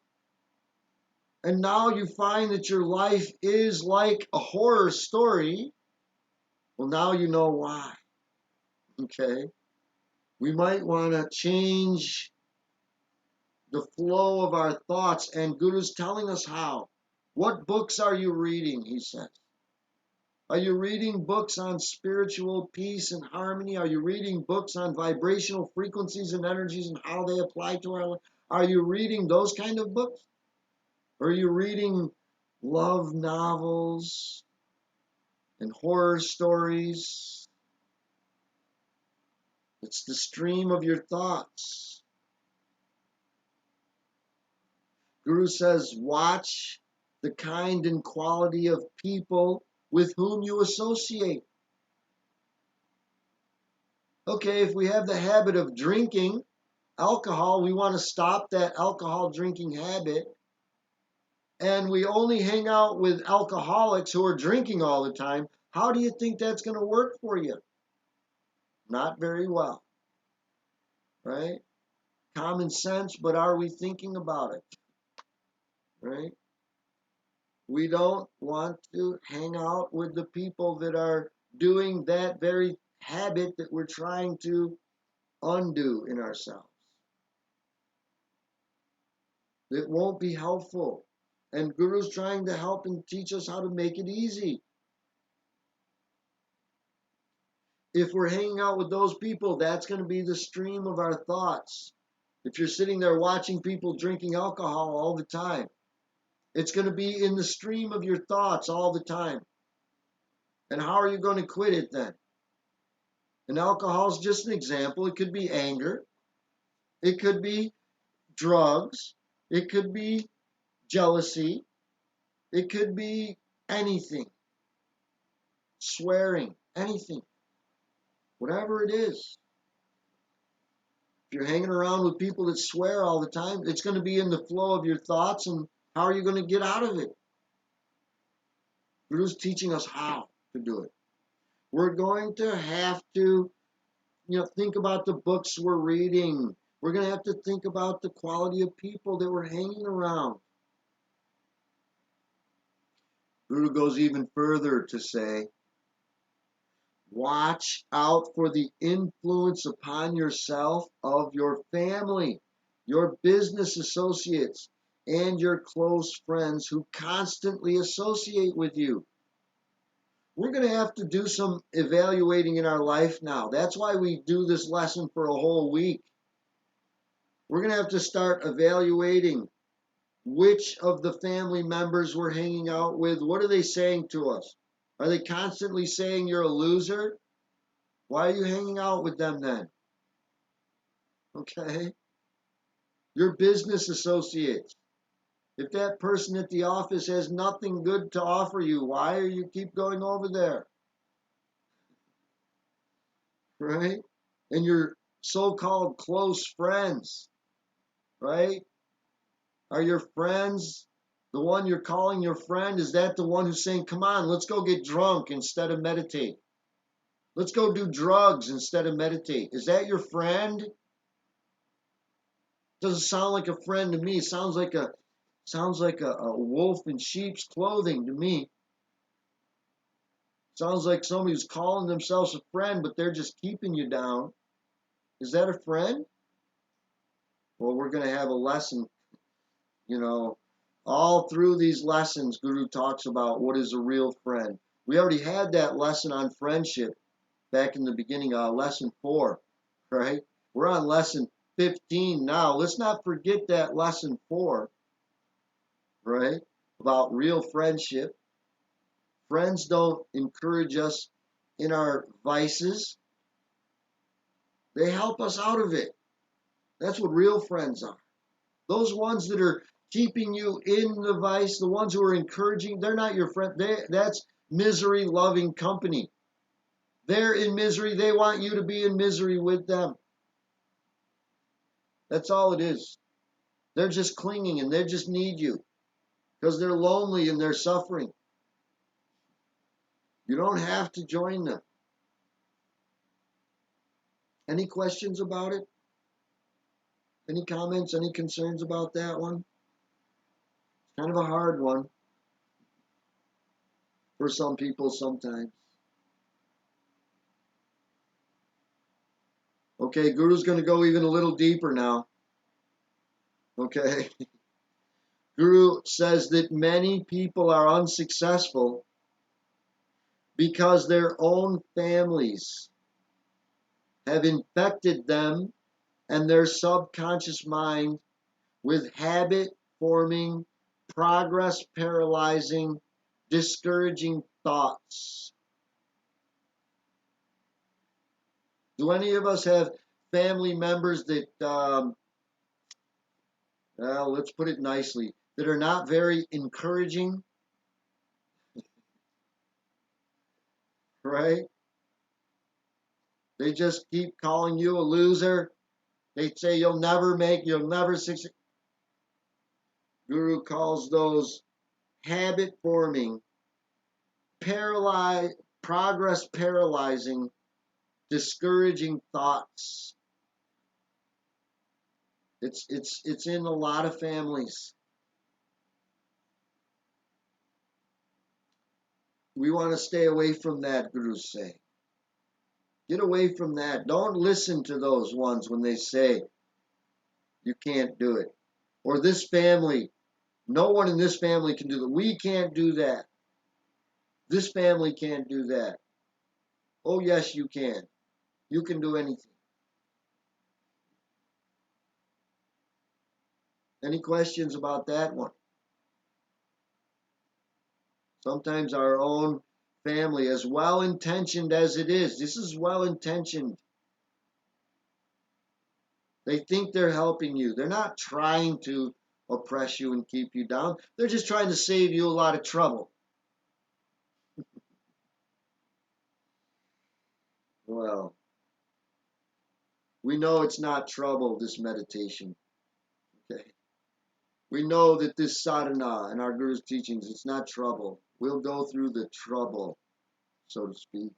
and now you find that your life is like a horror story, well, now you know why. Okay? We might want to change the flow of our thoughts, and Guru's telling us how. What books are you reading, he says. Are you reading books on spiritual peace and harmony? Are you reading books on vibrational frequencies and energies and how they apply to our life? Are you reading those kind of books? Or are you reading love novels? and horror stories. It's the stream of your thoughts. Guru says, watch the kind and quality of people with whom you associate. Okay, if we have the habit of drinking alcohol, we want to stop that alcohol drinking habit, and we only hang out with alcoholics who are drinking all the time. How do you think that's going to work for you? Not very well, right? Common sense, but are we thinking about it, right? We don't want to hang out with the people that are doing that very habit that we're trying to undo in ourselves. It won't be helpful. And Guru's trying to help and teach us how to make it easy. If we're hanging out with those people, that's going to be the stream of our thoughts. If you're sitting there watching people drinking alcohol all the time, it's going to be in the stream of your thoughts all the time. And how are you going to quit it then? And alcohol is just an example. It could be anger. It could be drugs. It could be jealousy. It could be anything. Swearing, anything. Whatever it is. If you're hanging around with people that swear all the time, it's going to be in the flow of your thoughts, and how are you going to get out of it? Guru's teaching us how to do it. We're going to have to, think about the books we're reading. We're going to have to think about the quality of people that we're hanging around. Guru goes even further to say, watch out for the influence upon yourself of your family, your business associates, and your close friends who constantly associate with you. We're going to have to do some evaluating in our life now. That's why we do this lesson for a whole week. We're going to have to start evaluating which of the family members we're hanging out with. What are they saying to us? Are they constantly saying you're a loser? Why are you hanging out with them then? Okay? Your business associates. If that person at the office has nothing good to offer you, why are you keep going over there? Right? And your so-called close friends, right? Are your friends the one you're calling your friend? Is that the one who's saying, come on, let's go get drunk instead of meditate? Let's go do drugs instead of meditate. Is that your friend? Doesn't sound like a friend to me. It sounds like a wolf in sheep's clothing to me. Sounds like somebody who's calling themselves a friend, but they're just keeping you down. Is that a friend? Well, we're going to have a lesson, all through these lessons, Guru talks about what is a real friend. We already had that lesson on friendship back in the beginning, lesson 4, right? We're on lesson 15 now. Let's not forget that lesson 4, right? About real friendship. Friends don't encourage us in our vices. They help us out of it. That's what real friends are. Those ones that are keeping you in the vice, the ones who are encouraging, they're not your friend. That's misery-loving company. They're in misery. They want you to be in misery with them. That's all it is. They're just clinging and they just need you because they're lonely and they're suffering. You don't have to join them. Any questions about it? Any comments, any concerns about that one? It's kind of a hard one for some people sometimes. Okay, Guru's going to go even a little deeper now. Okay. Guru says that many people are unsuccessful because their own families have infected them and their subconscious mind with habit-forming, progress-paralyzing, discouraging thoughts. Do any of us have family members that, well, let's put it nicely, that are not very encouraging, right? They just keep calling you a loser. They say you'll never succeed. Guru calls those habit forming, progress paralyzing, discouraging thoughts. It's in a lot of families. We want to stay away from that, Gurus say. Get away from that. Don't listen to those ones when they say you can't do it. Or this family, no one in this family can do that. We can't do that. This family can't do that. Oh, yes, you can. You can do anything. Any questions about that one? Sometimes our own family, as well intentioned as it is, this is well intentioned. They think they're helping you. They're not trying to oppress you and keep you down. They're just trying to save you a lot of trouble. Well, we know it's not trouble, this meditation. Okay. We know that this sadhana and our Guru's teachings, it's not trouble. We'll go through the trouble, so to speak.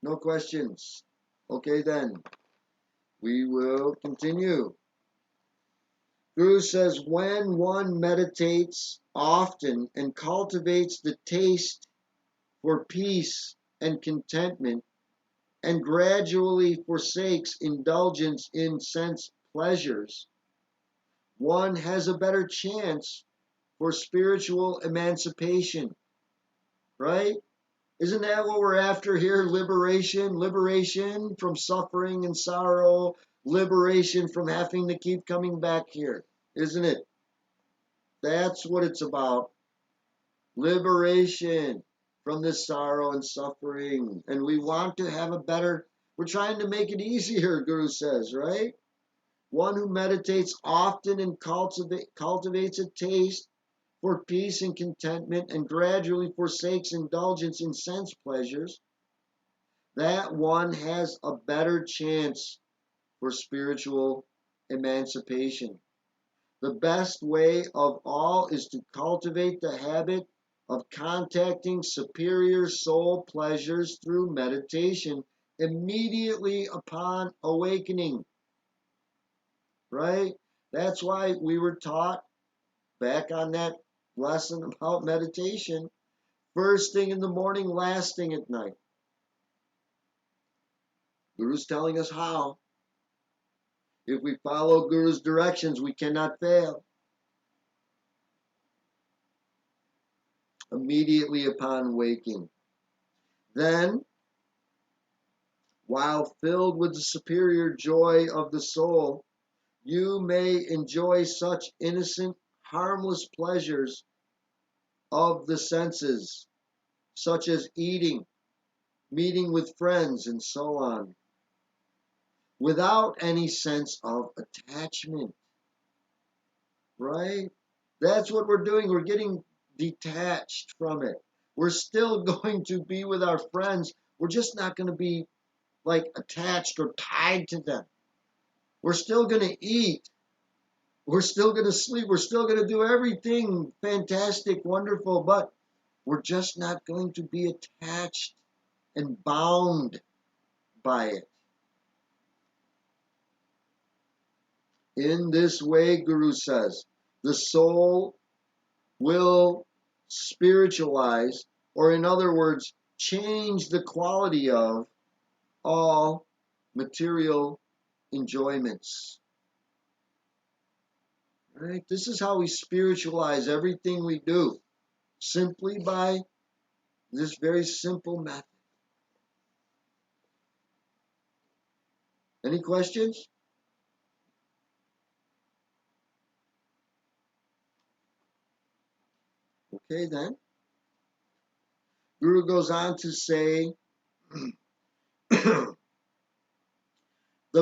No questions. Okay then. We will continue. Guru says, when one meditates often and cultivates the taste for peace and contentment, and gradually forsakes indulgence in sense pleasures, one has a better chance for spiritual emancipation, right? Isn't that what we're after here? Liberation, liberation from suffering and sorrow, liberation from having to keep coming back here, isn't it? That's what it's about. Liberation from this sorrow and suffering. And we want to have a better, we're trying to make it easier, Guru says, right? One who meditates often and cultivates a taste for peace and contentment and gradually forsakes indulgence in sense pleasures, that one has a better chance for spiritual emancipation. The best way of all is to cultivate the habit of contacting superior soul pleasures through meditation immediately upon awakening. Right? That's why we were taught back on that lesson about meditation, first thing in the morning, last thing at night. Guru's telling us how. If we follow Guru's directions, we cannot fail. Immediately upon waking. Then, while filled with the superior joy of the soul, you may enjoy such innocent, harmless pleasures of the senses, such as eating, meeting with friends, and so on, without any sense of attachment. Right? That's what we're doing. We're getting detached from it. We're still going to be with our friends. We're just not going to be like attached or tied to them. We're still going to eat. We're still going to sleep. We're still going to do everything fantastic, wonderful, but we're just not going to be attached and bound by it. In this way, Guru says, the soul will spiritualize, or in other words, change the quality of all material enjoyments. Right? This is how we spiritualize everything we do, simply by this very simple method. Any questions? Okay then. Guru goes on to say, the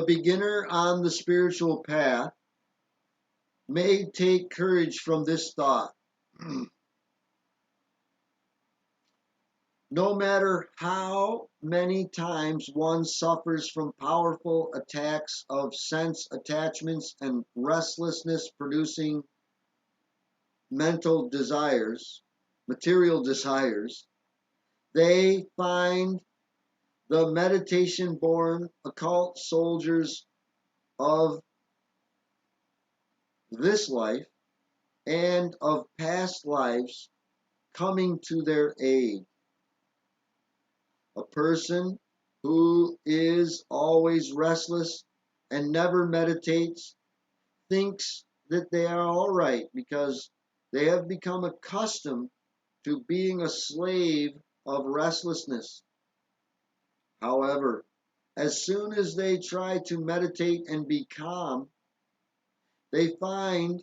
beginner on the spiritual path may take courage from this thought. No matter how many times one suffers from powerful attacks of sense attachments and restlessness producing mental desires, material desires, they find the meditation born occult soldiers of this life and of past lives coming to their aid. A person who is always restless and never meditates thinks that they are all right because they have become accustomed to being a slave of restlessness. However, as soon as they try to meditate and be calm, they find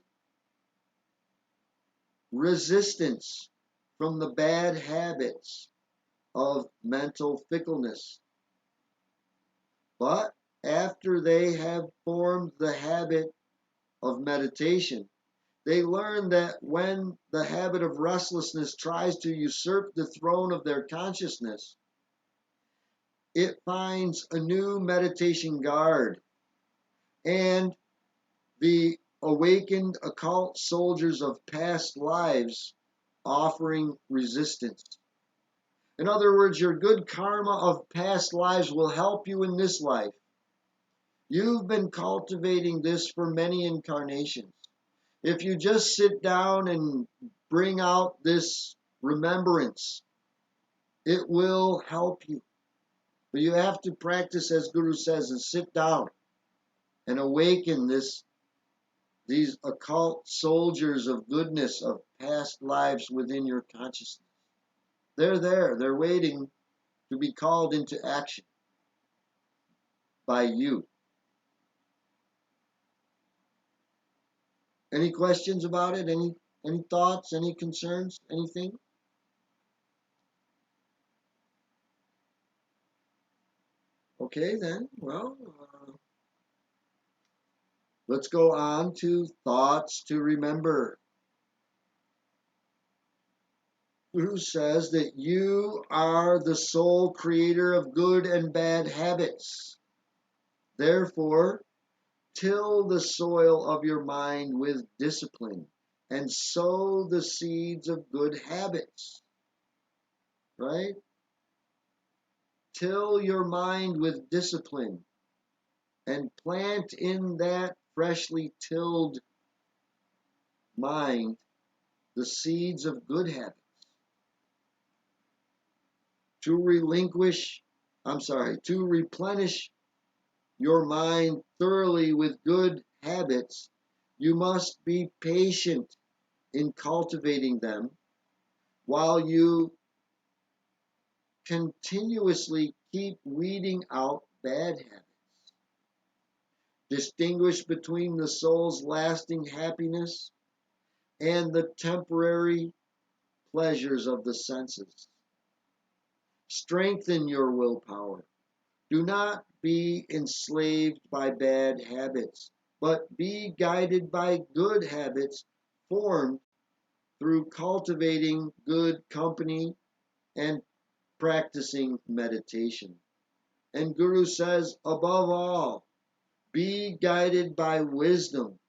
resistance from the bad habits of mental fickleness. But after they have formed the habit of meditation, they learn that when the habit of restlessness tries to usurp the throne of their consciousness, it finds a new meditation guard, and the awakened occult soldiers of past lives offering resistance. In other words, your good karma of past lives will help you in this life. You've been cultivating this for many incarnations. If you just sit down and bring out this remembrance, it will help you. But you have to practice, as Guru says, and sit down and awaken these occult soldiers of goodness of past lives within your consciousness. They're there. They're waiting to be called into action by you. Any questions about it? Any thoughts? Any concerns? Anything? Okay, then. Well, let's go on to thoughts to remember. Who says that you are the sole creator of good and bad habits. Therefore, till the soil of your mind with discipline and sow the seeds of good habits. Right? Till your mind with discipline and plant in that freshly tilled mind the seeds of good habits. To replenish your mind thoroughly with good habits, you must be patient in cultivating them while you continuously keep weeding out bad habits. Distinguish between the soul's lasting happiness and the temporary pleasures of the senses. Strengthen your willpower. Do not be enslaved by bad habits, but be guided by good habits formed through cultivating good company and practicing meditation. And Guru says, above all, be guided by wisdom.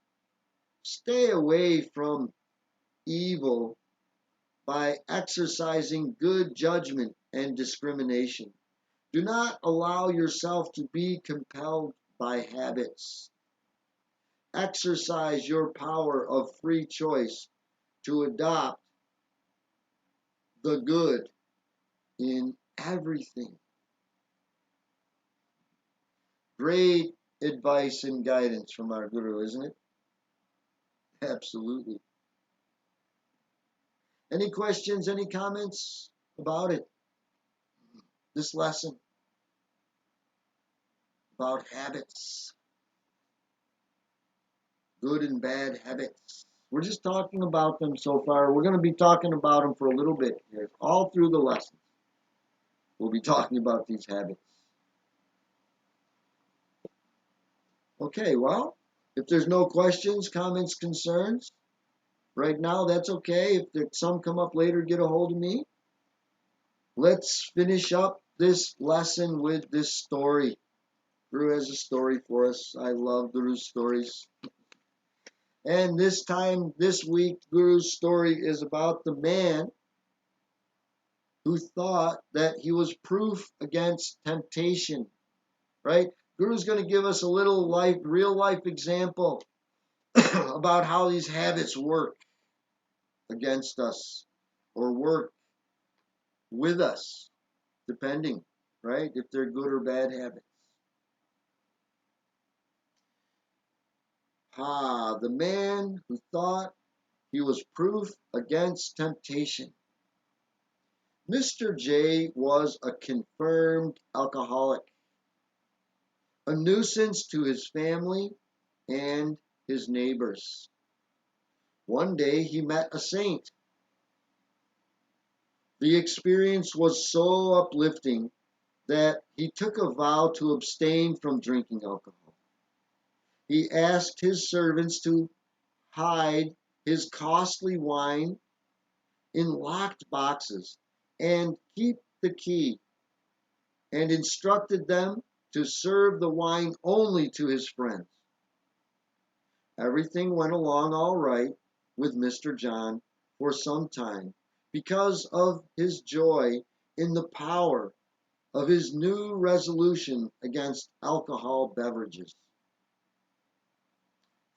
Stay away from evil by exercising good judgment and discrimination. Do not allow yourself to be compelled by habits. Exercise your power of free choice to adopt the good in everything. Great advice and guidance from our Guru, isn't it? Absolutely. Any questions, any comments about it? This lesson about habits, good and bad habits. We're just talking about them so far. We're going to be talking about them for a little bit here, all through the lesson. we'll be talking about these habits. Okay, well, if there's no questions, comments, concerns, right now that's okay. If there's some come up later, get a hold of me. Let's finish up this lesson with this story. Guru has a story for us. I love Guru's stories. And this week, Guru's story is about the man who thought that he was proof against temptation, right? Guru's going to give us a little real life example about how these habits work against us or work with us, depending, right? If they're good or bad habits. The man who thought he was proof against temptation. Mr. J was a confirmed alcoholic, a nuisance to his family and his neighbors. One day he met a saint. The experience was so uplifting that he took a vow to abstain from drinking alcohol. He asked his servants to hide his costly wine in locked boxes and keep the key, and instructed them to serve the wine only to his friends. Everything went along all right with Mr. John for some time because of his joy in the power of his new resolution against alcohol beverages.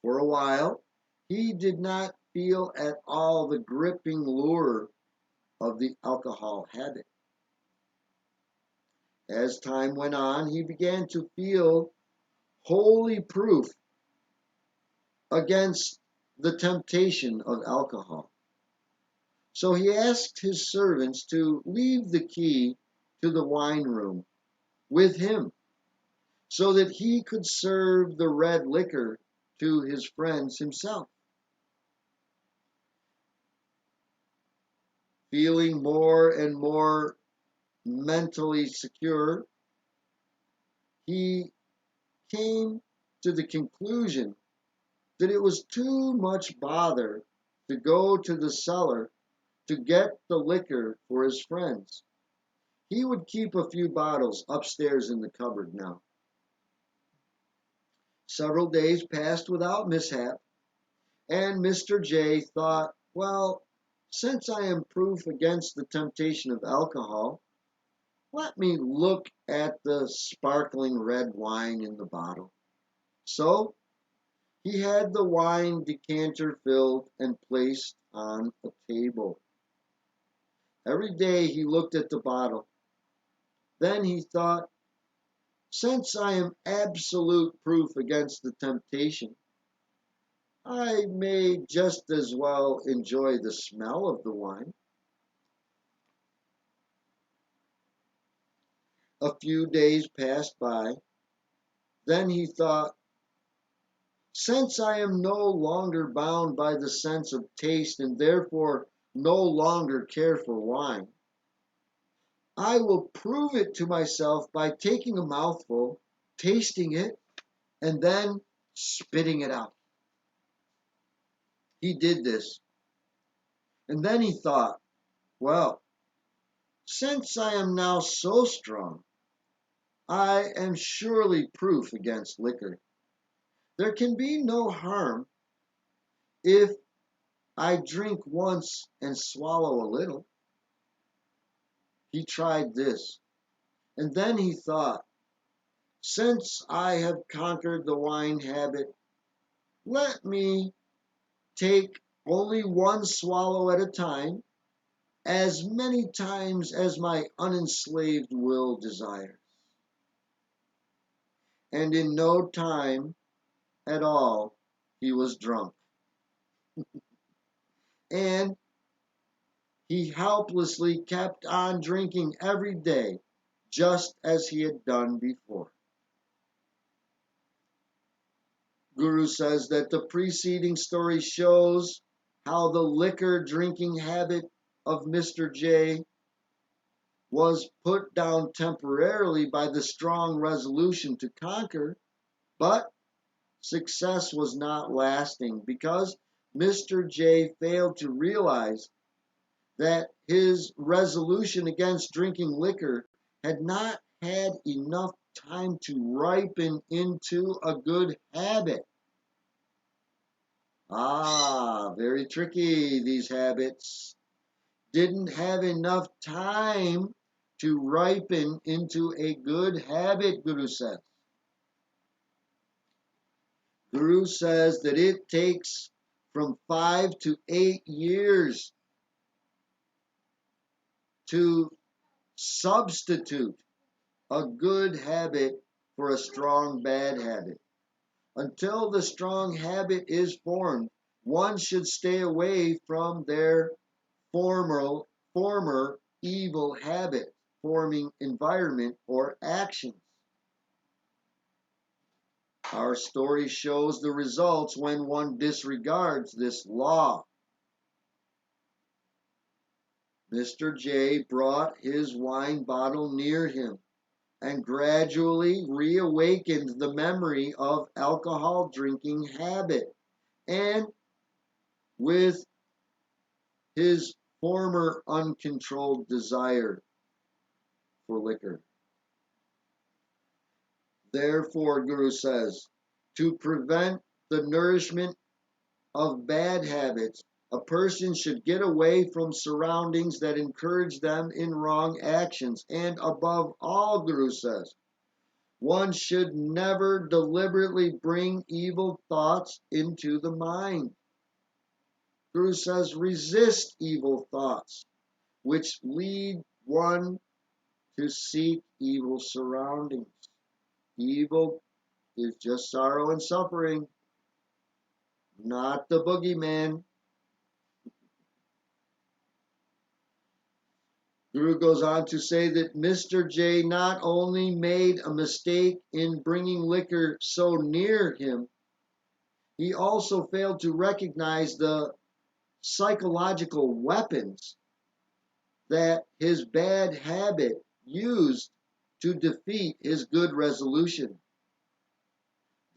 For a while, he did not feel at all the gripping lure of the alcohol habit. As time went on, he began to feel wholly proof against the temptation of alcohol. So he asked his servants to leave the key to the wine room with him so that he could serve the red liquor to his friends himself. Feeling more and more mentally secure, he came to the conclusion that it was too much bother to go to the cellar to get the liquor for his friends. He would keep a few bottles upstairs in the cupboard now. Several days passed without mishap, and Mr. J thought, well, since I am proof against the temptation of alcohol, let me look at the sparkling red wine in the bottle. So he had the wine decanter filled and placed on a table. Every day he looked at the bottle. Then he thought, since I am absolute proof against the temptation, I may just as well enjoy the smell of the wine. A few days passed by. Then he thought, since I am no longer bound by the sense of taste and therefore no longer care for wine, I will prove it to myself by taking a mouthful, tasting it, and then spitting it out. He did this. And then he thought, well, since I am now so strong, I am surely proof against liquor. There can be no harm if I drink once and swallow a little. He tried this, and then he thought, since I have conquered the wine habit, let me take only one swallow at a time, as many times as my unenslaved will desires. And in no time at all, he was drunk. And he helplessly kept on drinking every day, just as he had done before. Guru says that the preceding story shows how the liquor drinking habit of Mr. J was put down temporarily by the strong resolution to conquer, but success was not lasting because Mr. J failed to realize that his resolution against drinking liquor had not had enough time to ripen into a good habit. Very tricky, these habits. Didn't have enough time to ripen into a good habit, Guru says. Guru says that it takes from 5 to 8 years to substitute a good habit for a strong bad habit. Until the strong habit is formed, one should stay away from their former evil habit forming environment or actions. Our story shows the results when one disregards this law. Mr. J brought his wine bottle near him and gradually reawakened the memory of alcohol drinking habit, and with his former uncontrolled desire for liquor. Therefore, Guru says, to prevent the nourishment of bad habits, a person should get away from surroundings that encourage them in wrong actions. And above all, Guru says, one should never deliberately bring evil thoughts into the mind. Guru says, resist evil thoughts, which lead one to seek evil surroundings. Evil is just sorrow and suffering, not the boogeyman. Guru goes on to say that Mr. J not only made a mistake in bringing liquor so near him, he also failed to recognize the psychological weapons that his bad habit used to defeat his good resolution.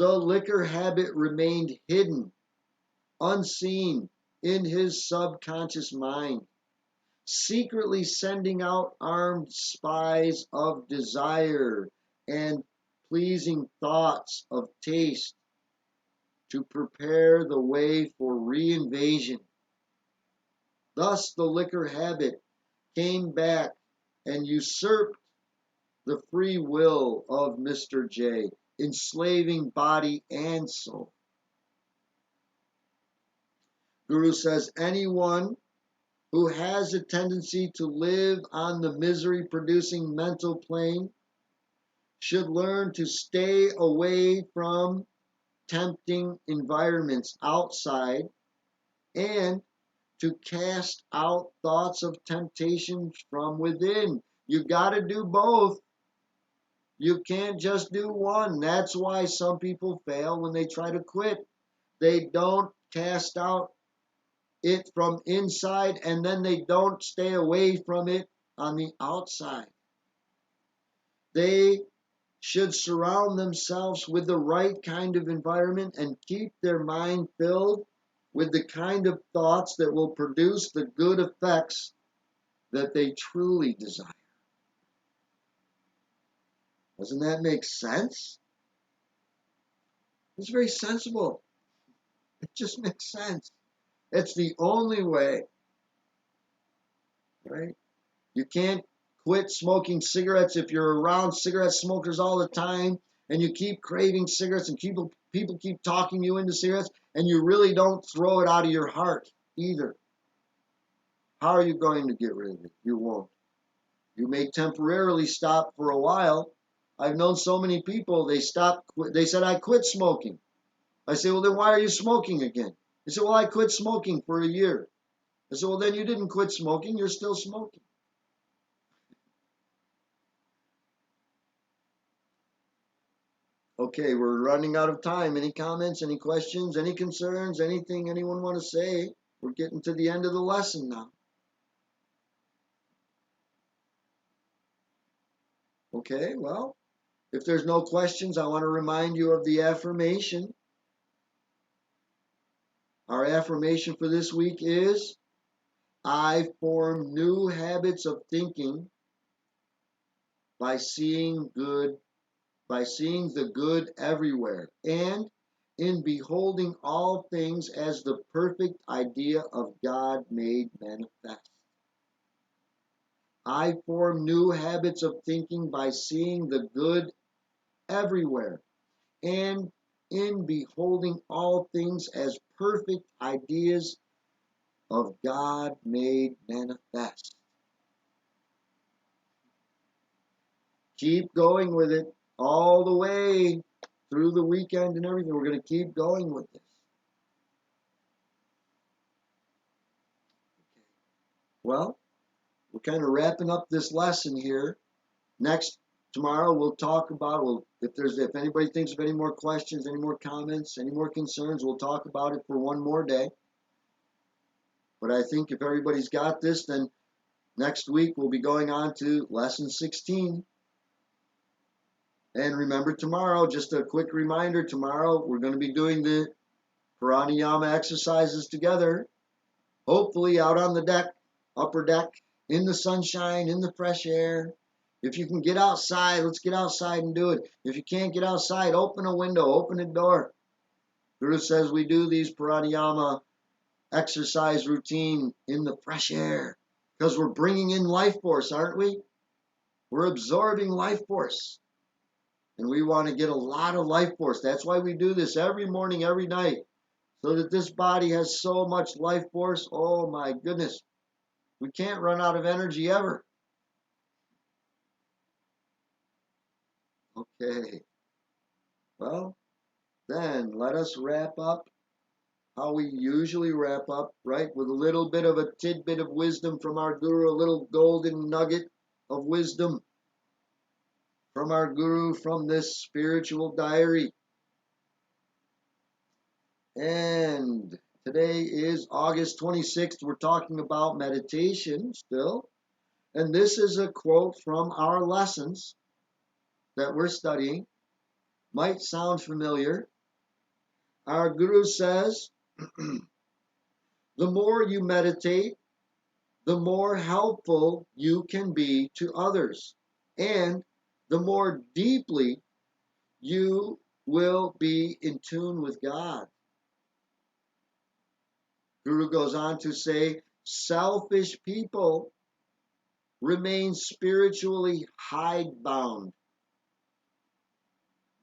The liquor habit remained hidden, unseen in his subconscious mind, secretly sending out armed spies of desire and pleasing thoughts of taste to prepare the way for reinvasion. Thus, the liquor habit came back and usurped the free will of Mr. J, enslaving body and soul. Guru says anyone who has a tendency to live on the misery-producing mental plane should learn to stay away from tempting environments outside and to cast out thoughts of temptation from within. You got to do both. You can't just do one. That's why some people fail when they try to quit. They don't cast out it from inside, and then they don't stay away from it on the outside. They should surround themselves with the right kind of environment and keep their mind filled with the kind of thoughts that will produce the good effects that they truly desire. Doesn't that make sense? It's very sensible. It just makes sense. It's the only way, right? You can't quit smoking cigarettes if you're around cigarette smokers all the time and you keep craving cigarettes and people keep talking you into cigarettes and you really don't throw it out of your heart either. How are you going to get rid of it? You won't. You may temporarily stop for a while. I've known so many people, they said, I quit smoking. I say, well, then why are you smoking again? They say, well, I quit smoking for a year. I said, well, then you didn't quit smoking. You're still smoking. Okay, we're running out of time. Any comments, any questions, any concerns, anything anyone want to say? We're getting to the end of the lesson now. Okay, well, if there's no questions, I want to remind you of the affirmation. Our affirmation for this week is, I form new habits of thinking by seeing the good everywhere, and in beholding all things as the perfect idea of God made manifest. I form new habits of thinking by seeing the good everywhere, and in beholding all things as perfect ideas of God made manifest. Keep going with it all the way through the weekend and everything. We're going to keep going with this. Well, we're kind of wrapping up this lesson here. Tomorrow we'll talk about, if anybody thinks of any more questions, any more comments, any more concerns, we'll talk about it for one more day. But I think if everybody's got this, then next week we'll be going on to lesson 16. And remember, tomorrow, just a quick reminder, tomorrow we're going to be doing the pranayama exercises together, hopefully out on the deck, upper deck, in the sunshine, in the fresh air. If you can get outside, let's get outside and do it. If you can't get outside, open a window, open a door. Guru says we do these pranayama exercise routine in the fresh air because we're bringing in life force, aren't we? We're absorbing life force. And we want to get a lot of life force. That's why we do this every morning, every night, so that this body has so much life force. Oh my goodness. We can't run out of energy ever. Okay. Well, then let us wrap up how we usually wrap up, right? With a little bit of a tidbit of wisdom from our Guru, a little golden nugget of wisdom from our Guru from this spiritual diary. And today is August 26th. We're talking about meditation still. And this is a quote from our lessons that we're studying. Might sound familiar. Our Guru says, the more you meditate, the more helpful you can be to others, and the more deeply you will be in tune with God. Guru goes on to say, selfish people remain spiritually hidebound,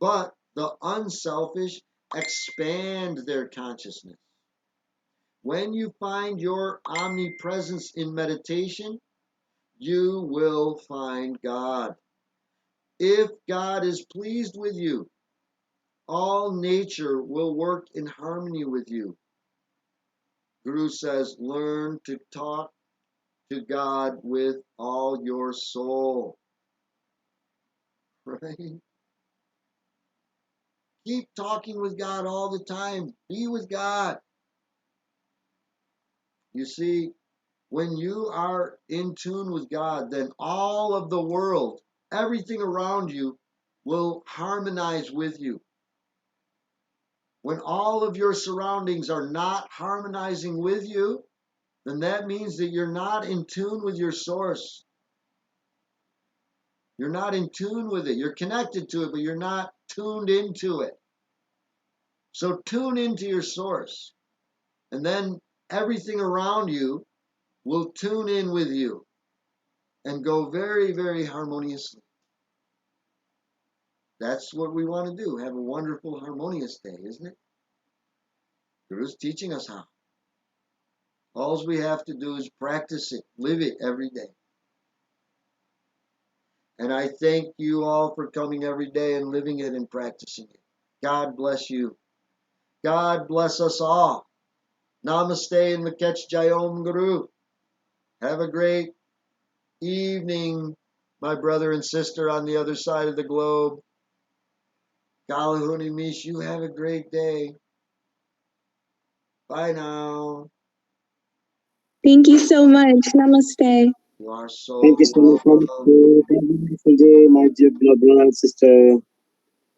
but the unselfish expand their consciousness. When you find your omnipresence in meditation, you will find God. If God is pleased with you, all nature will work in harmony with you. Guru says, learn to talk to God with all your soul. Right? Keep talking with God all the time. Be with God. You see, when you are in tune with God, then all of the world, everything around you, will harmonize with you. When all of your surroundings are not harmonizing with you, then that means that you're not in tune with your source. You're not in tune with it. You're connected to it, but you're not tuned into it. So tune into your source. And then everything around you will tune in with you and go very, very harmoniously. That's what we want to do. Have a wonderful, harmonious day, isn't it? Guru's teaching us how. All we have to do is practice it, live it every day. And I thank you all for coming every day and living it and practicing it. God bless you. God bless us all. Namaste and Makech Jayom Guru. Have a great evening, my brother and sister on the other side of the globe. Kalahuni Mish, you have a great day. Bye now. Thank you so much. Namaste. You are Thank you so so much, welcome. Have a wonderful day, my dear brother and sister.